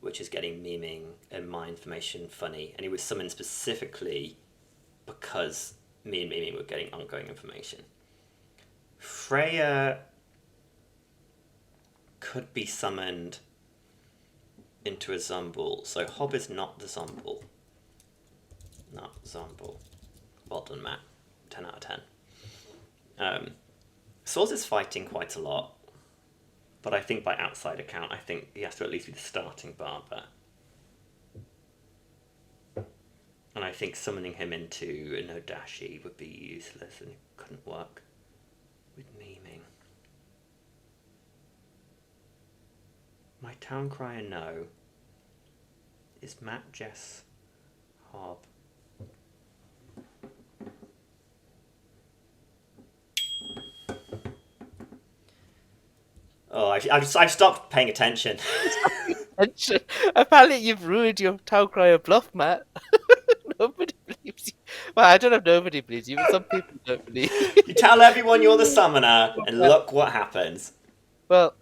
which is getting memeing and my information funny, and he was summoned specifically because me and Mimi were getting ongoing information. Freya could be summoned into a Zumball, so Hob is not the Zumball. Not Zumball. Well done, Matt. 10 out of 10. Swords is fighting quite a lot, but I think by outside account, I think he has to at least be the starting barber. And I think summoning him into a Nodashi would be useless and it couldn't work with memeing. My town crier no is Matt, Jess, Hob. Oh, I've stopped paying attention. Apparently, you've ruined your town crier bluff, Matt. Nobody believes you. Well, I don't know if nobody believes you, but some people don't believe you. You tell everyone you're the summoner, and look what happens. Well,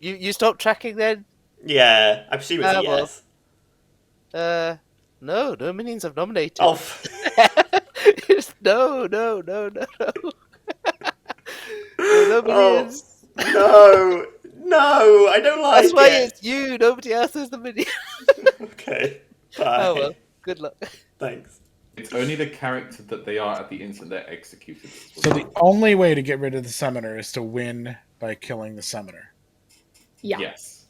you stopped tracking then? Yeah, I presume it's a yes. No minions have nominated. Oh. No. No minions. Oh, no, I don't like it. That's why it's you. Nobody else is the minion. Okay, bye. Oh well, good luck. Thanks. It's only the character that they are at the instant they're executed. So the only way to get rid of the summoner is to win by killing the summoner. Yeah. Yes.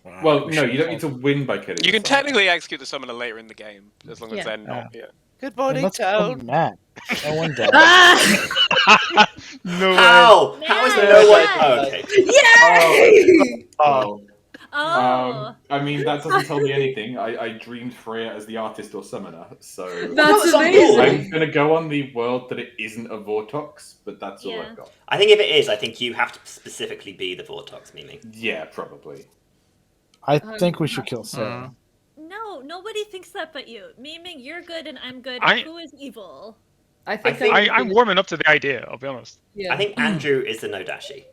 Wow, Well, no, you don't need to win by killing. You can the summoner. technically execute the summoner later in the game, as long as they're not here. Good morning, Let's kill town. Matt. No one died. No How? way. How is Yeah. no one? Oh, okay. Yay! Oh. Oh. I mean, that doesn't tell me anything. I dreamed Freya as the artist or summoner, so That's Well, amazing. I'm going to go on the world that it isn't a Vortox, but that's all Yeah. I've got. I think if it is, I think you have to specifically be the VORTOX memeing. Yeah, probably. I think we should kill Sarah. No, nobody thinks that but you. Memeing, you're good and I'm good. I- Who is evil? I think I'm warming up to the idea, I'll be honest. Yeah, I think Andrew is the Nodashi.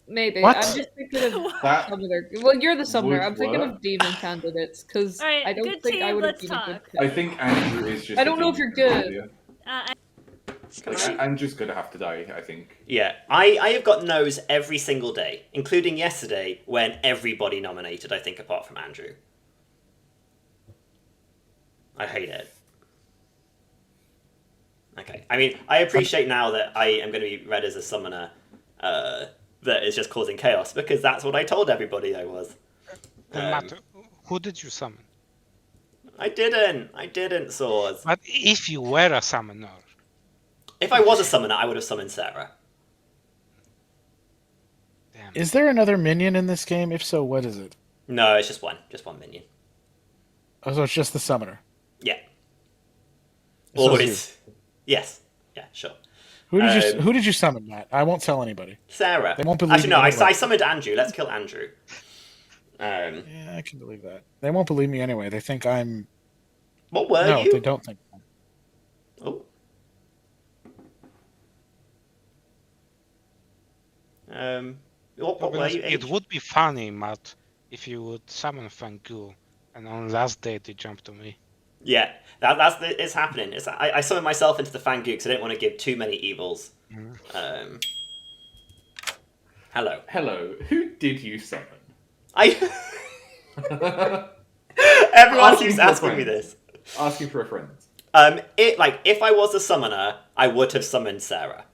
maybe. What? I'm just thinking of That summoner. Well, you're the summoner. would I'm thinking work. of demon candidates because All right, I don't good think I team, would have let's been a good talk. pick. I think Andrew is just. I don't know if you're good. Andrew's going to have to die, I think. Yeah, I have got no's every single day, including yesterday when everybody nominated, I think, apart from Andrew. I hate it. Okay, I mean, I appreciate now that I am going to be read as a summoner that is just causing chaos, because that's what I told everybody I was. Matt, who did you summon? I didn't, Swords. But if you were a summoner, If I was a summoner, I would have summoned Sarah. Is there another minion in this game? If so, what is it? No, it's just one minion. Oh, so it's just the summoner. Yeah. So Or it's it's yes, yeah, sure. Who did you summon, Matt? I won't tell anybody. Sarah. They won't believe Actually, no. me I anyway. summoned Andrew. Let's kill Andrew. Yeah, I can believe that. They won't believe me anyway. They think I'm. What were No, you? they don't think. Oh. What were you? It would be funny, Matt, if you would summon Fangu, and on last day they jump to me. Yeah, it's happening. I summoned myself into the Fangu because I didn't want to give too many evils. Hello. Hello. Who did you summon? Everyone keeps asking me this. Asking for a friend. If I was a summoner, I would have summoned Sarah.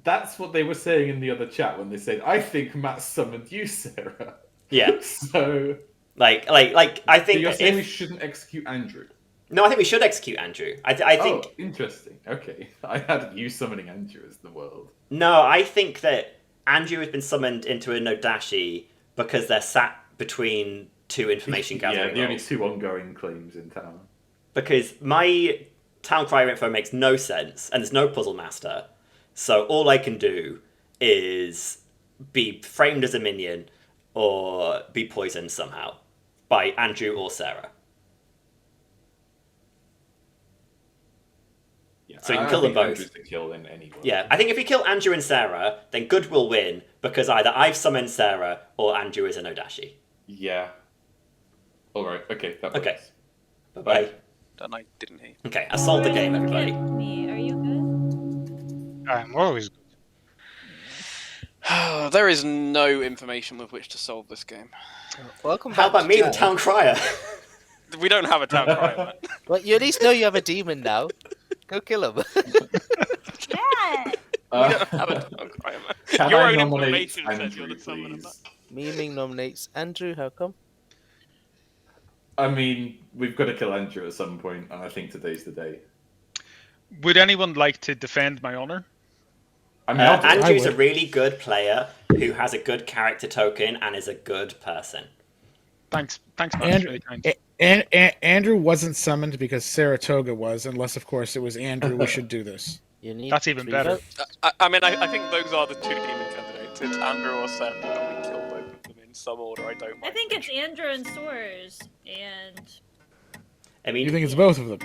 That's what they were saying in the other chat when they said, "I think Matt summoned you, Sarah." Yeah. So. I think. So you're saying we shouldn't execute Andrew? No, I think we should execute Andrew. I think. Oh, interesting. Okay, I had you summoning Andrew as the world. No, I think that Andrew has been summoned into a Nodashi because they're sat between two information gathering. Yeah, the only two ongoing claims in town. Because my town crier info makes no sense, and there's no puzzle master. So all I can do is be framed as a minion or be poisoned somehow by Andrew or Sarah. Yeah, so you can kill them both. Andrew's the kill in any way. Yeah, I think if we kill Andrew and Sarah, then good will win because either I've summoned Sarah or Andrew is a Nodashi. Yeah. All right. Okay. That works. Okay. Bye-bye. And I didn't hear you. Okay, I solved the game, everybody. Me, are you good? I'm always good. There is no information with which to solve this game. Welcome How back about me, to the town crier? We don't have a town crier, man. But you at least know you have a demon now. Go kill him. Yeah. We don't have a town crier, man. Can Your I own nominate information says Andrew, you're the summoner, please? Memeing nominates Andrew. How come? I mean, we've got to kill Andrew at some point, and I think today's the day. Would anyone like to defend my honor? I mean, I'll do it. Andrew's I a would. really good player who has a good character token and is a good person. Thanks, Matt. That's And, really kind. and Andrew wasn't summoned because Saratoga was, unless of course it was Andrew. We should do this. You need That's even 3 better. votes. I mean, I think those are the two demon candidates. It's Andrew or Sam, and we kill both of them in some order. I don't mind. I think it's Andrew and Soares, and I mean, You think it's both of them?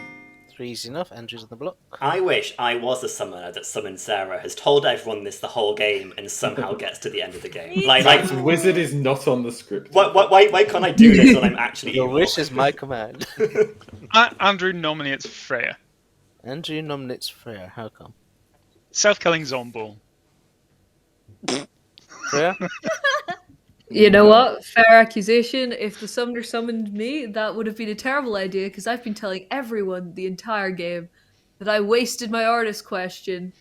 3's enough. Andrew's on the block. I wish I was the summoner that summoned Sarah, has told everyone this the whole game, and somehow gets to the end of the game. Matt's wizard is not on the script. Why can't I do this when I'm actually Your evil? wish is my command. Andrew nominates Freya. Andrew nominates Freya. How come? Self-killing Zombo. Freya? You know what? Fair accusation. If the summoner summoned me, that would have been a terrible idea because I've been telling everyone the entire game that I wasted my artist question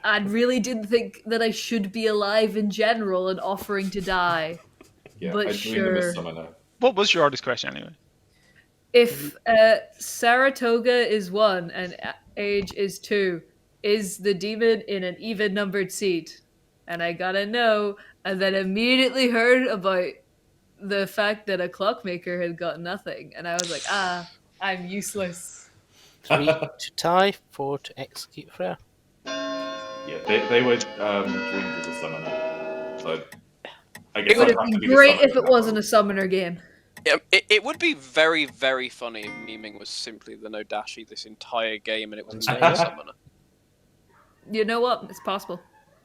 and really didn't think that I should be alive in general and offering to die. Yeah, but I dream of a sure. summoner. What was your hardest question anyway? If Saratoga is 1 and age is 2, is the demon in an even numbered seat? And I gotta know, and then immediately heard about the fact that a clockmaker had got nothing, and I was like, I'm useless. 3 to tie, 4 to execute Freya. Yeah, they were dreamed as a summoner. So I guess It would I'd have to been be the great summoner if it now. wasn't a summoner game. Yeah, it would be very, very funny if memeing was simply the Nodashi this entire game and it was not a summoner. You know what? It's possible.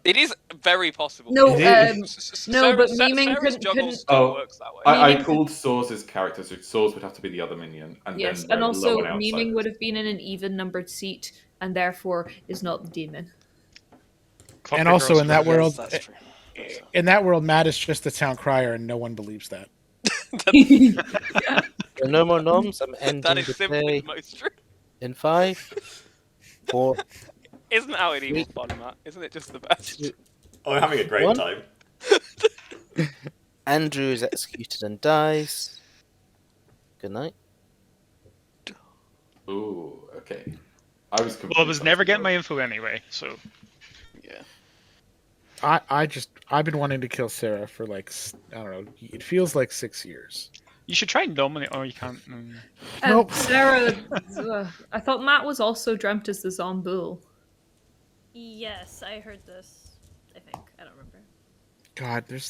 It is very possible. No, Sarah- but Sarah- memeing Sarah's couldn't- juggle couldn't- still Oh, works that way. I Memeing- called Soars' character, so Soars would have to be the other minion. And Yes, then and the also lower outsiders. memeing would have been in an even numbered seat, and therefore is not the demon. Clockmaker And also in that Yes, world, that's true. in that world, Matt is just the town crier, and no one believes that. There are no more noms. I'm ending That is the simply day the most true. in 5, 4, Isn't how it equals fun, Matt? Isn't it just the best? Oh, we're having a great 1. time. Andrew is executed and dies. Good night. Ooh, okay. I was confused. Well, I was never getting my by info anyway, so Yeah. I've been wanting to kill Sarah for like I don't know. It feels like 6 years. You should try and nominate. Oh, you can't. Nope. Sarah, I thought Matt was also dreamt as the Zombull. Yes, I heard this. I think. I don't remember. God, they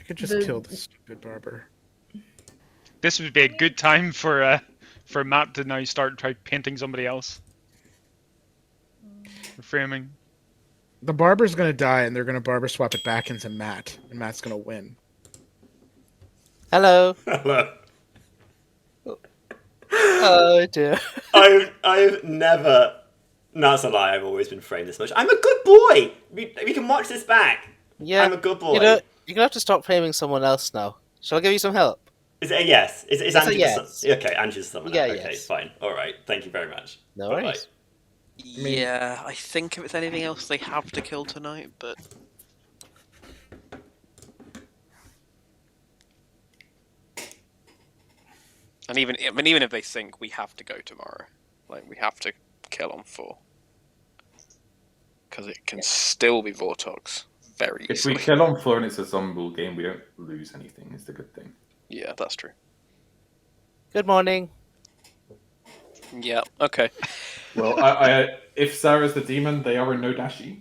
could just kill the stupid barber. This would be a good time for Matt to now start try painting somebody else. For framing. The barber's gonna die, and they're gonna barber swap it back into Matt, and Matt's gonna win. Hello. Hello. Oh dear. I've never. No, that's a lie. I've always been framed this much. I'm a good boy. We can watch this back. Yeah. I'm a good boy. You're gonna have to stop framing someone else now. Shall I give you some help? Is it a yes? Is It's a Andrew yes. Okay, Andrew's the summoner. Yeah, Okay, yes. fine. All right. Thank you very much. No Bye-bye. worries. Yeah, I think if it's anything else, they have to kill tonight, but. And even if they think we have to go tomorrow, like we have to kill on 4, because it can still be Vortox very If we easily. kill on 4 and it's a Zombull game, we don't lose anything. Is the good thing. Yeah, that's true. Good morning. Yeah. Okay. Well, I if Sarah's the demon, they are a no dashi.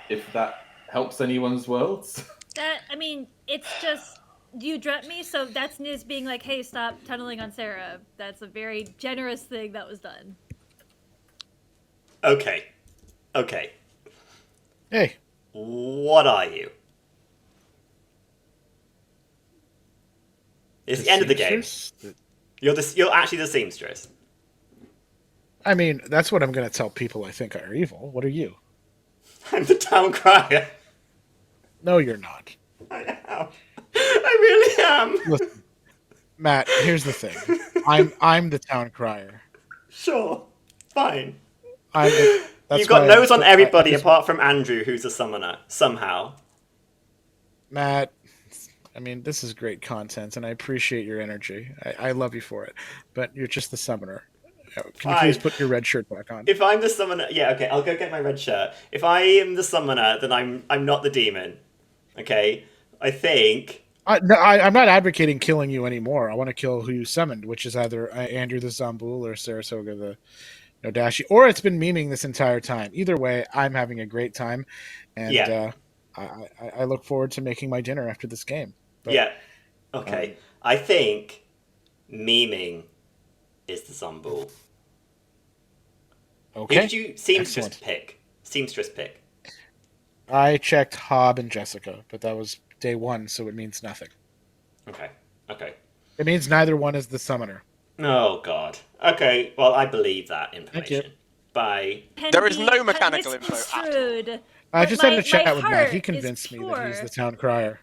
If that helps anyone's worlds. It's just you dreamt me, so that's Niz being like, "Hey, stop tunneling on Sarah." That's a very generous thing that was done. Okay. Hey. What are you? It's the end of the game. You're actually the seamstress. I mean, that's what I'm going to tell people I think are evil. What are you? I'm the town crier. No, you're not. I am. I really am. Listen, Matt, here's the thing. I'm the town crier. Sure. Fine. You've got nose on everybody apart from Andrew, who's a summoner, somehow. Matt, I mean, this is great content, and I appreciate your energy. I love you for it. But you're just the summoner. Can you please put your red shirt back on? If I'm the summoner, yeah, okay, I'll go get my red shirt. If I am the summoner, then I'm not the demon. Okay, I think. No, I'm not advocating killing you anymore. I want to kill who you summoned, which is either Andrew the Zombull or Saratoga the Nodashi, or it's been memeing this entire time. Either way, I'm having a great time, and I look forward to making my dinner after this game. But, yeah, okay. I think memeing is the Zombull. Okay. Who did you seamstress pick? I checked Hob and Jessica, but that was day 1, so it means nothing. Okay. It means neither one is the summoner. Oh, God. Okay, well, I believe that information. Thank you. Bye. There is no mechanical info at all. I just had a chat with Matt. He convinced me that he's the town crier.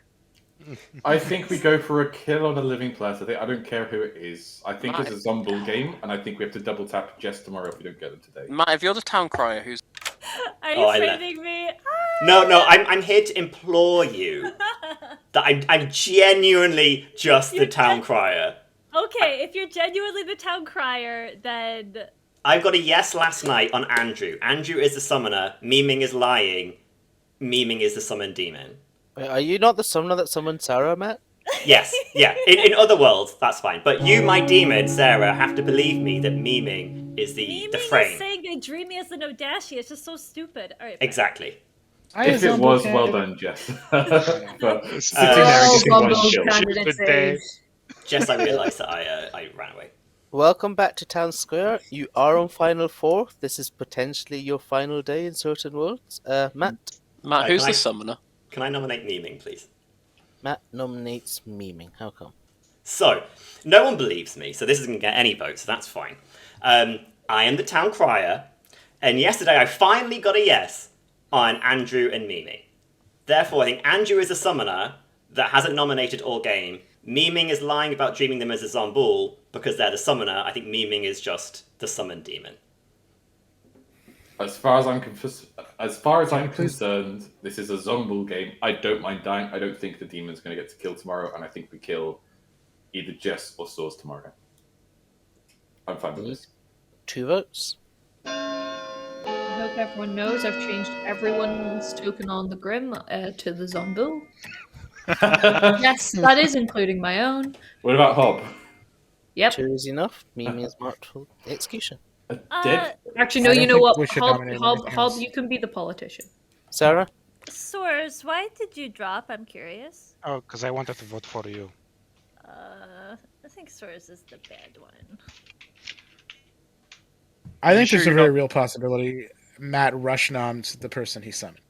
I think we go for a kill on a living plus. I don't care who it is. I think it's a Zombull game, and I think we have to double tap Jess tomorrow if we don't get them today. Matt, if you're the town crier, who's... Are you framing me? No, I'm here to implore you that I'm genuinely just the town crier. Okay, if you're genuinely the town crier, then... I've got a yes last night on Andrew. Andrew is the summoner. Memeing is lying. Memeing is the summoned demon. Wait, are you not the summoner that summoned Sarah, Matt? Yes, yeah. In other worlds, that's fine. But you, my demon, Sarah, have to believe me that memeing is the frame. Is saying they dream me as the Nodashi. It's just so stupid. All right, exactly. If it was, well done, Jess. But sitting there and getting one kill. Jess, I realised that I ran away. Welcome back to Town Square. You are on Final 4. This is potentially your final day in certain worlds. Matt? Matt, who's the summoner? Can I nominate memeing, please? Matt nominates memeing. How come? So, no one believes me, so this isn't going to get any votes, so that's fine. I am the town crier, and yesterday I finally got a yes on Andrew and memeing. Therefore, I think Andrew is a summoner that hasn't nominated all game. Memeing is lying about dreaming them as a Zombull because they're the summoner. I think memeing is just the summoned demon. As far as I'm concerned, this is a Zombull game. I don't mind dying. I don't think the demon's going to get to kill tomorrow, and I think we kill either Jess or Source tomorrow. I'm fine with this. 2 votes. No know if everyone knows, I've changed everyone's token on the Grim to the Zombu. Yes, that is including my own. What about Hob? Yep. Two is enough. Mimi is marked for execution. Dead? Actually, no. I You don't know think what? we should Hob, nominate Hob, anything Hob. else. You can be the politician. Sarah? Source, why did you drop? I'm curious. Oh, because I wanted to vote for you. I think Source is the bad one. I think sure there's a you're very not- real possibility Matt rush-nommed the person he summoned.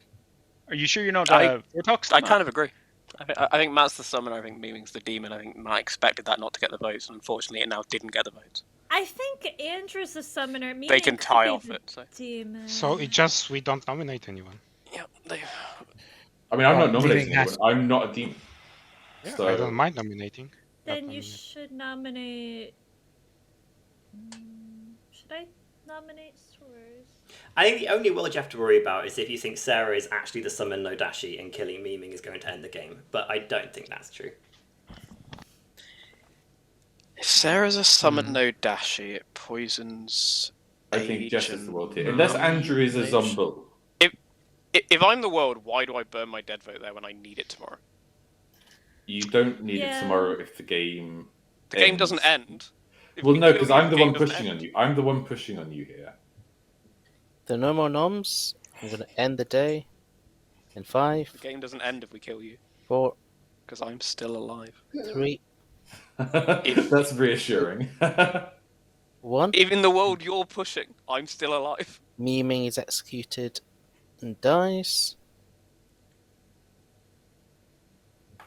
Are you sure you're not I- VORTOX? I kind of agree. I think Matt's the summoner. I think Miming's the demon. I think Matt expected that not to get the votes, and unfortunately, it now didn't get the votes. I think Andrew's the summoner. They can tie off it. So Demon. So we don't nominate anyone. yeah, they. I mean, I'm not Well, nominating demon anyone. I'm not a demon. Yeah, So- I don't mind nominating. Then Not you nominate. should nominate. Should I nominate Source? I think the only world you have to worry about is if you think Sarah is actually the summon no dashi and killing Memeing is going to end the game. But I don't think that's true. If Sarah's a summon no dashi, it poisons. I think Age Jess is and the world here. Unless Andrew is a Age. Zombo. If I'm the world, why do I burn my dead vote there when I need it tomorrow? You don't need Yeah. it tomorrow if the game. The game ends. doesn't end. If Well, we no, kill because you, I'm the game one doesn't pushing end. on you. I'm the one pushing on you here. There are no more noms. I'm going to end the day in 5, The game doesn't end if we kill you, 4, because I'm still alive. 3, That's reassuring. 1. If in the world you're pushing, I'm still alive. Miming is executed and dies.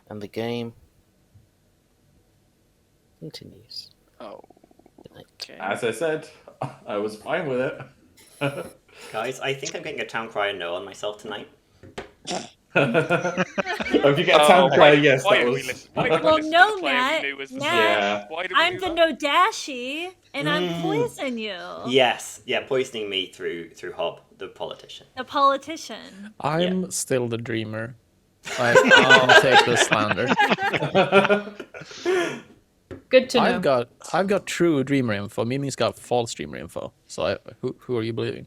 And the game continues. Oh, Good night. okay. As I said, I was fine with it. Guys, I think I'm getting a town crier no on myself tonight. If you get a town crier, yes, why that did was. we listen? Why did we Well, listen no, to the player Matt. we knew was the Matt, Yeah. Why did we I'm do the that? Nodashi, and I'm poison you. Yes, yeah, poisoning me through Hob, the politician. The politician. I'm still the dreamer. I'll take the slander. Good to know. I've got true dreamer info. Mimi's got false dreamer info. So who are you believing?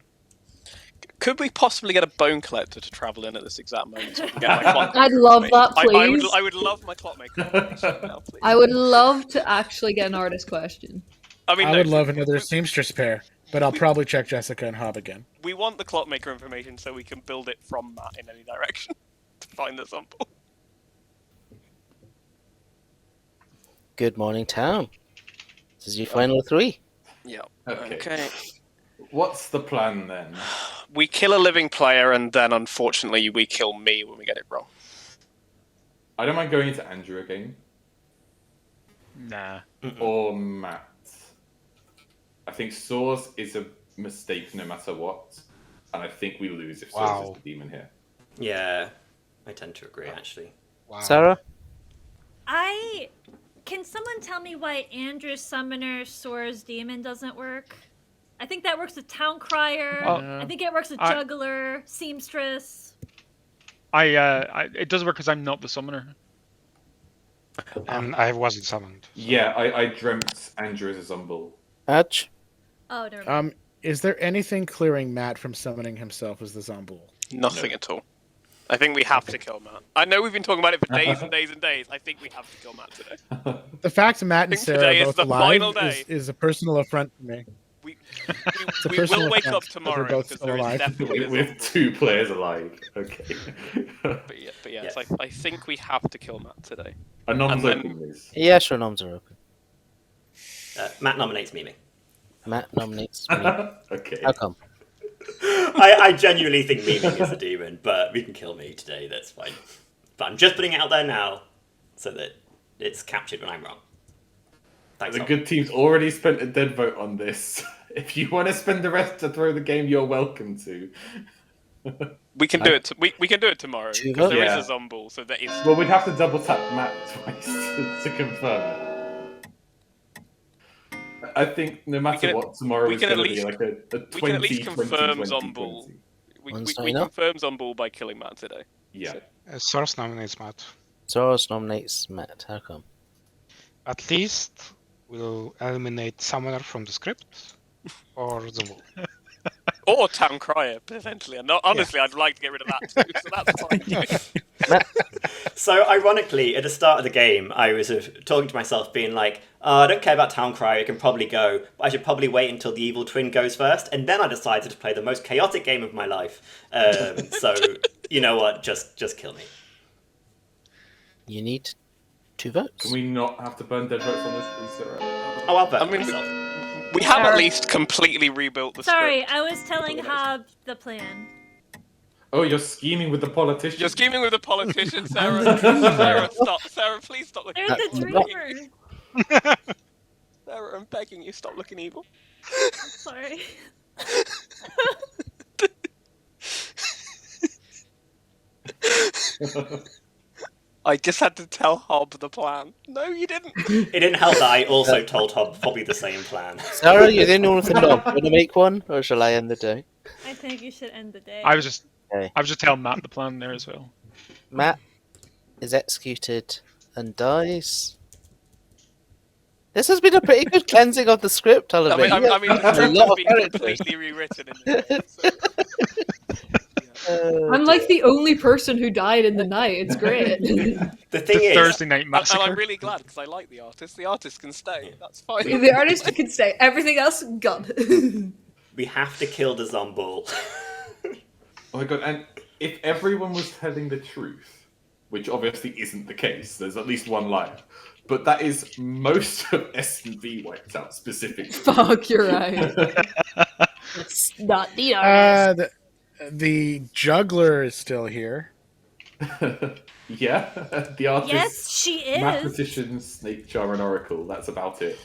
Could we possibly get a bone collector to travel in at this exact moment so we can get my clock? I'd love that, I please. would love my clockmaker information now, please. I would love to actually get an artist question. I mean, I no, would love another seamstress pair, but I'll probably check Jessica and Hob again. We want the clockmaker information so we can build it from that in any direction to find the sample. Good morning, town. This is your final 3. Yeah. Okay. What's the plan then? We kill a living player, and then unfortunately we kill me when we get it wrong. I don't mind going into Andrew again. Nah. Or Matt. I think Source is a mistake no matter what. And I think we lose if Source is Wow. the demon here. Yeah, I tend to agree, actually. Wow. Sarah? Can someone tell me why Andrew's summoner Sora's demon doesn't work? I think that works with town crier. Well, I think it works with I- juggler, seamstress. It does work because I'm not the summoner. And I wasn't summoned. Yeah, I dreamt Andrew as a Zumble. Adge? Oh, never mind. Is there anything clearing Matt from summoning himself as the Zombul? Nothing at all. I think we have to kill Matt. I know we've been talking about it for days and days and days. I think we have to kill Matt today. The fact Matt and I think Sarah today are is both the final alive day. is a personal affront to me. We a will personal wake up offense that we're tomorrow both because still there is alive. definitely a With Zombie. 2 players alive. Okay. But yes, I think we have to kill Matt today. A non And then- open please. Yeah, sure, noms are open. Matt nominates Mimi. Matt nominates me. Okay. How come? I genuinely think Memeing is a demon, but we can kill me today, that's fine. But I'm just putting it out there now so that it's captured when I'm wrong. Thanks, The Hob. good team's already spent a dead vote on this. If you want to spend the rest to throw the game, you're welcome to. We can do it. We can do it tomorrow Two because there votes? is a Zombul, so that is. Well, we'd have to double tap Matt twice to confirm it. I think no matter can- what, tomorrow we is can going at to be least- like a 20, we can at least 20, confirm 20, Zombul. 20. We One's not enough? confirm Zombul by killing Matt today. Yeah. Source nominates Matt. Soros nominates Matt. How come? At least we'll eliminate Summoner from the script or the wall. Or Town Crier, potentially. And honestly, I'd like to get rid of that too, so that's fine. So, ironically, at the start of the game, I was talking to myself, being like, I don't care about Town Crier, it can probably go, but I should probably wait until the Evil Twin goes first. And then I decided to play the most chaotic game of my life. So, you know what? Just kill me. You need 2 votes. Can we not have to burn dead votes on this, please, Sarah? Oh, I'll vote I mean, myself. We have at least completely rebuilt the Sorry, script. I was telling Hob the plan. Oh, you're scheming with the politician. You're scheming with a politician, Sarah. the dreamer. Sarah, stop. Sarah, please stop looking They're evil. the dreamer. Sarah, I'm begging you, stop looking evil. Sorry. I just had to tell Hob the plan. No, you didn't. It didn't help that I also told Hob probably the same plan. Sarah, you're the only one with a knob. Want to make one, or shall I end the day? I think you should end the day. I was just Okay. telling Matt the plan there as well. Matt is executed and dies. This has been a pretty good cleansing of the script, I'll admit. I mean, the A script lot has of been characters. completely rewritten in the game, so... I'm like the only person who died in the night. It's great. The thing The is, Thursday night And massacre. I'm really glad, because I like the artist. The artist can stay. That's fine. The artist can stay. Everything else, gone. we have to kill the Zombul. Oh my god, and if everyone was telling the truth, which obviously isn't the case, there's at least one liar, but that is most of S&B wiped out specifically. Fuck, you're right. It's not the artist. The juggler is still here. Yeah, the artist, Yes, she is. mathematician, snake charmer, and oracle, that's about it.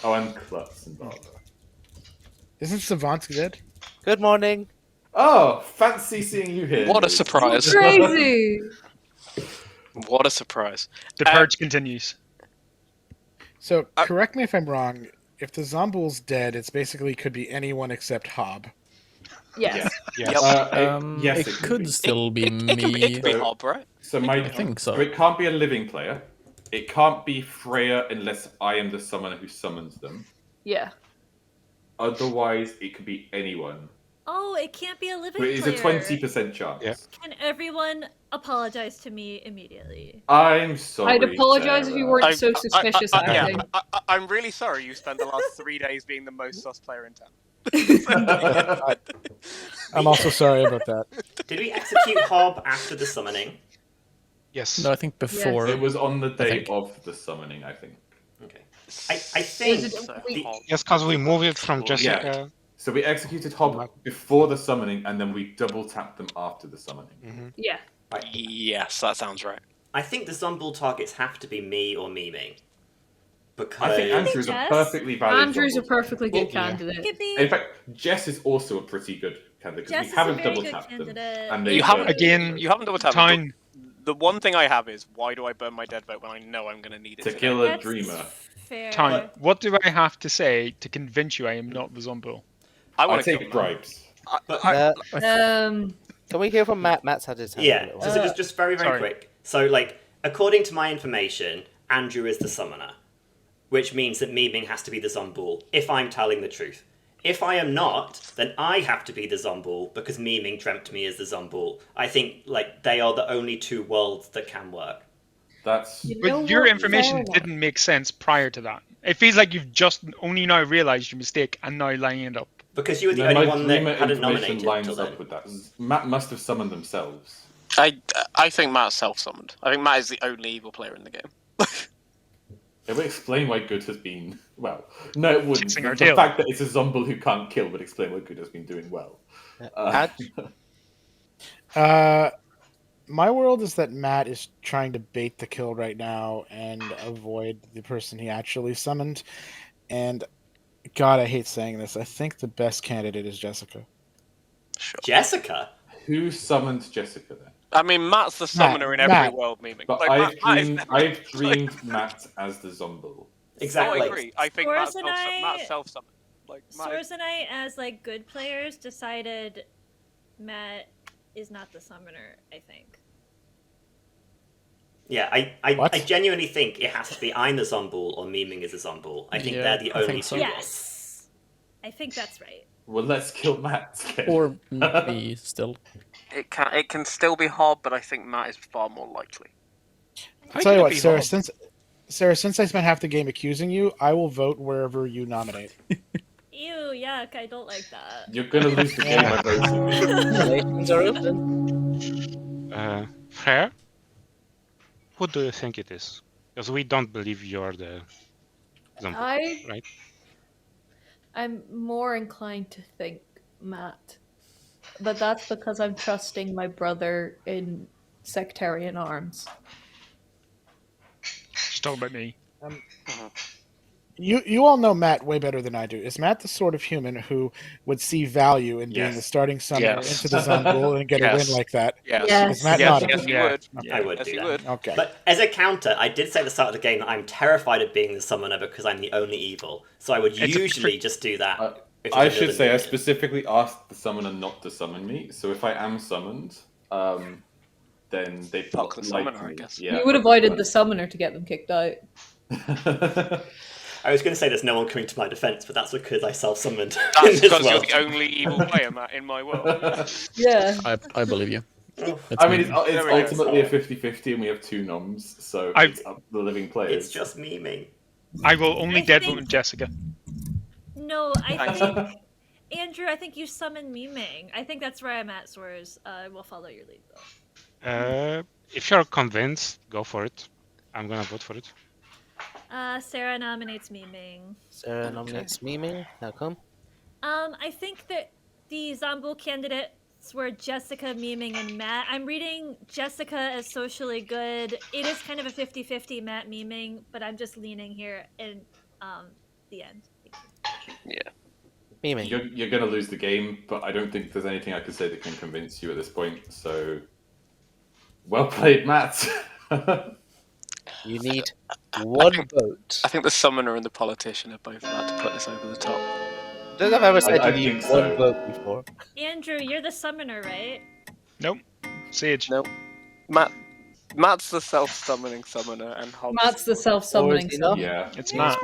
Oh, and Klutz and Barbara. Isn't Savant dead? Good morning. Oh, fancy seeing you here. What a surprise. Crazy. What a surprise. The purge continues. So, correct me if I'm wrong. If the Zombul's dead, it's basically could be anyone except Hob. Yes. Yes. Yes, it could be. still be It could be me. Hob, right? So I think so. It can't be a living player. It can't be Freya unless I am the summoner who summons them. Yeah. Otherwise, it could be anyone. Oh, it can't be a living But it's player. a 20% chance. Yeah. Can everyone apologize to me immediately? I'm sorry. I'd apologize if you weren't I- so suspicious of yeah, everything. I'm really sorry you spent the last 3 days being the most sus player in town. I'm also sorry about that. Did we execute Hob after the summoning? Yes. No, I think before. It was on the day think. of the summoning, I think. Okay. I think... Yes, because we moved it from Jessica. So we executed Hob before the summoning, and then we double tapped them after the summoning. Mm-hmm. Yeah. Yes, that sounds right. I think the Zombul targets have to be me or Miming. Because... I think Andrew's a Jess? perfectly valid Andrew's a Zombul. perfectly good Yeah. candidate. Could be. In fact, Jess is also a pretty good candidate, because Jess we is a haven't very double good tapped them. candidate. And You they haven't- Again, You haven't double tapped. Town. The one thing I have is, why do I burn my dead vote when I know I'm going to need it to today? kill a That's dreamer. fair. Time. What do I have to say to convince you I am not the Zombul? I I want to take kill them. bribes. Can we hear from Matt? Matt's had his hand Yeah, a little so while. just very, very Sorry. quick. So, like, according to my information, Andrew is the summoner, which means that Miming has to be the Zombul, if I'm telling the truth. If I am not, then I have to be the Zombul, because Miming dreamt me as the Zombul. I think, like, they are the only two worlds that can work. That's... You know But your what? information Fair enough. didn't make sense prior to that. It feels like you've just only now realised your mistake and now lining it up. Because you were the No, only my one that dreamer hadn't information nominated lines until up then. with that. Matt must have summoned themselves. I think Matt's self-summoned. I think Matt is the only evil player in the game. It would explain why Good has been... Well, no, it wouldn't. Chasing our The tail. fact that it's a Zombul who can't kill would explain why Good has been doing well. My world is that Matt is trying to bait the kill right now and avoid the person he actually summoned. And God, I hate saying this. I think the best candidate is Jessica. Sure. Jessica? Who summoned Jessica then? I mean, Matt's the summoner in every Matt. world memeing. But Like, I've dreamed Matt as the Zombul. Exactly. I agree. I think Source Matt's self-summoned. Like, Matt is- Source and I, as like good players, decided Matt is not the summoner. I think. Yeah, I What? genuinely think it has to be I'm the Zombul or Miming is the Zombul. I think Yeah, they're the I only think so. two ones. Yes, I think that's right. Well, let's kill Matt. Or me still. It can still be Hob, but I think Matt is far more likely. I'll tell you what, Sarah. Since I spent half the game accusing you, I will vote wherever you nominate. Ew, yuck, I don't like that. You're gonna lose the game by voting me. Nominations are open. Freya, who do you think it is? Because we don't believe you're the zombie, right? I'm more inclined to think Matt, but that's because I'm trusting my brother in sectarian arms. Just talk about me. You all know Matt way better than I do. Is Matt the sort of human who would see value in being the starting summoner into the Zombull and get a win like that? Yes. Is Matt nodding? Yes, he would. I would Yes, do he that. would. Okay. But as a counter, I did say at the start of the game that I'm terrified of being the summoner because I'm the only evil. So I would usually just do that. I should say I specifically asked the summoner not to summon me. So if I am summoned, then they Fuck the like summoner, me. I guess. You would have avoided the summoner to get them kicked out. I was going to say there's no one coming to my defense, but that's because I self-summoned. That's because you're the only evil player, Matt, in my world. Yeah. I believe you. I mean, it's ultimately a 50-50 and we have 2 noms, so it's up to the living players. It's just memeing. I will only deadvote on Jessica. No, I think... Andrew, I think you summoned memeing. I think that's where I'm at, Swears. We'll follow your lead, though. If you're convinced, go for it. I'm gonna vote for it. Sarah nominates memeing. Sarah nominates memeing. How come? I think that the Zombull candidates were Jessica, memeing, and Matt. I'm reading Jessica as socially good. It is kind of a 50-50 Matt memeing, but I'm just leaning here in the end. Yeah. Memeing. You're gonna lose the game, but I don't think there's anything I can say that can convince you at this point. So, well played, Matt. You need one vote. I think the summoner and the politician are both about to put this over the top. I don't know if I've ever said I you need think one so. vote before. Andrew, you're the summoner, right? Nope. Sage. Nope. Matt's the self-summoning summoner, and Hobbs. Matt's the self-summoning enough? summoner. Yeah. It's Matt.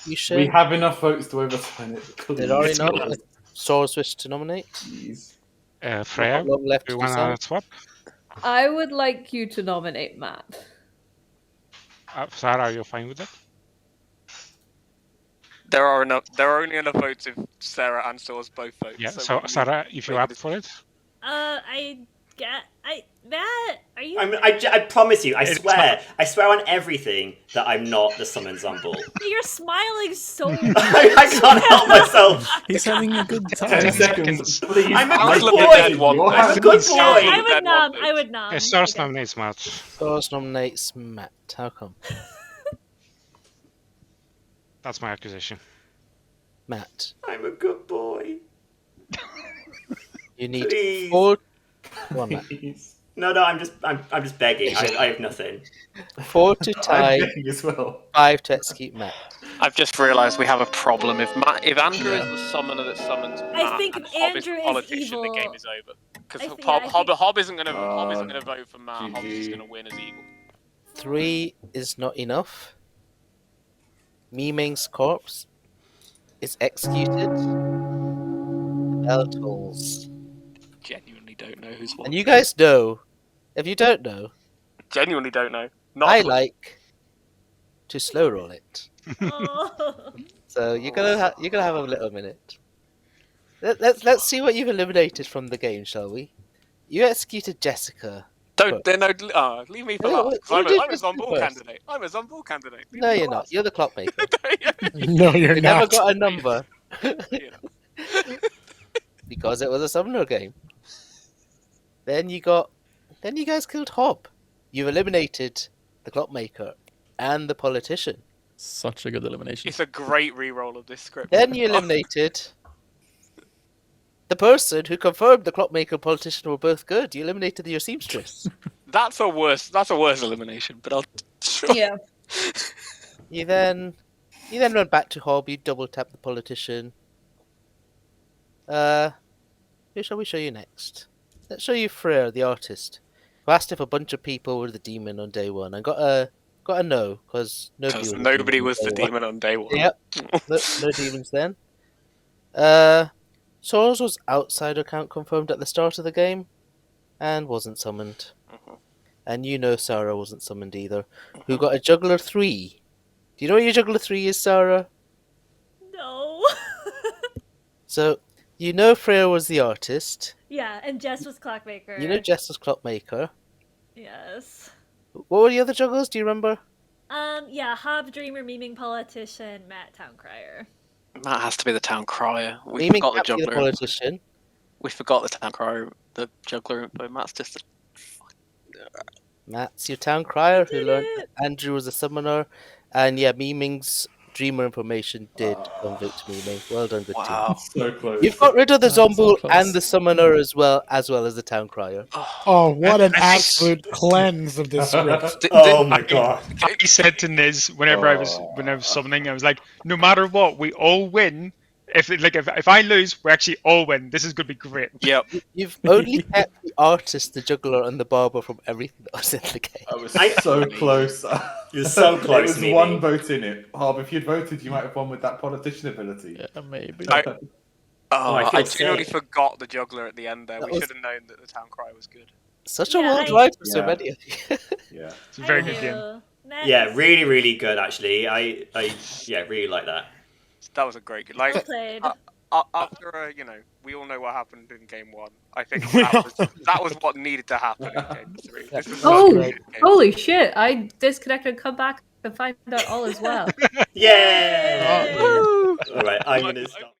You should. We have enough votes to overturn it. Please. Did already nominate? Source wish to nominate? Please. Freya, Not long left do you to wanna decide. swap? I would like you to nominate Matt. Sarah, are you fine with that? There are only enough votes if Sarah and Source both vote. Yeah. So Sarah, if you opt for it, Matt, are you? I promise you, I swear on everything that I'm not the summoned Zombull. You're smiling so much. I can't help myself. He's having a good time. 10 seconds, please. I'm a I good look boy. at that one. I'm a good boy. I would nom. Source nominates Matt. Source nominates Matt. How come? That's my accusation. Matt. I'm a good boy. You need Please. 4. Come on, Matt. Please. No, I'm just begging. I have nothing. 4 to I'm tie, begging as well. 5 to execute Matt. I've just realised we have a problem. If Andrew is the summoner that summons Matt, I think and if Hob is Andrew the is politician, evil- the game is over. Because I think- Hob isn't going to vote for Matt. Hobbs is GG. going to win as evil. 3 is not enough. Meeming's corpse is executed. Bell tolls. Genuinely don't know who's won. And you guys know, if you don't know, Genuinely don't know. Not I a clue. like to slow roll it. Oh. So you're gonna have a little minute. Let's see what you've eliminated from the game, shall we? You executed Jessica. Don't. Leave me for No, last. what I'm did a you Zombull do first? candidate. I'm a Zombull candidate. Leave No, me you're for not. last. You're the clockmaker. No, you're You never not. got a number You know. because it was a summoner game. Then you guys killed Hob. You've eliminated the clockmaker and the politician. Such a good elimination. It's a great reroll of this script. Then you eliminated the person who confirmed the clockmaker and politician were both good. You eliminated your seamstress. That's a worse elimination. But I'll. Sure. Yeah. You then went back to Hob. You double tapped the politician. Who shall we show you next? Let's show you CRIER, the artist, who asked if a bunch of people were the demon on day one, and got a no because Nobody was the demon on day one. Yep, no demons then. Soros was outsider count confirmed at the start of the game, and wasn't summoned. Mhm. And you know Sarah wasn't summoned either. Who got a Juggler 3? Do you know what your Juggler 3 is, Sarah? No. So, you know Freya was the artist. Yeah, and Jess was Clockmaker. You know Jess was Clockmaker. Yes. What were the other Jugglers? Do you remember? Yeah, Hob, Dreamer, Memeing Politician, Matt, Town Crier. That has to be the town crier. We Memeing forgot the can't be the juggler. politician. We forgot the town crier, the juggler info. Matt's just a... Matt's your town crier who did learned it. that Andrew was a summoner. And yeah, Meeming's Dreamer information did convict Meeming. Well done, good Wow. So close. team. You've got rid of the That's so Zombu close. and the summoner as well as the town crier. Oh, what an I think- absolute cleanse of this script. Oh my god. I said to Niz whenever I was summoning, I was like, no matter what, we all win. If I lose, we actually all win. This is going to be great. Yep. You've only kept the artist, the juggler, and the barber from everything that was in the game. I was so close. You're so It close, was Mimi. one vote in it. Harb, if you'd voted, you might have won with that politician ability. Yeah, maybe. I I feel genuinely sick. forgot the juggler at the end there. That We was- should have known that the town crier was good. Such a Yeah, wild I- ride for so Yeah. many of you. Yeah. It's a very good I game. do. Matt Yeah, is really, really good actually. I really like that. That was a great game. well Like, played. after, we all know what happened in game 1. I think that was what needed to happen in game 3. This was Oh, such a good game. holy shit! I disconnected, come back, and find out all as well. Yay! Alright, I'm gonna stop.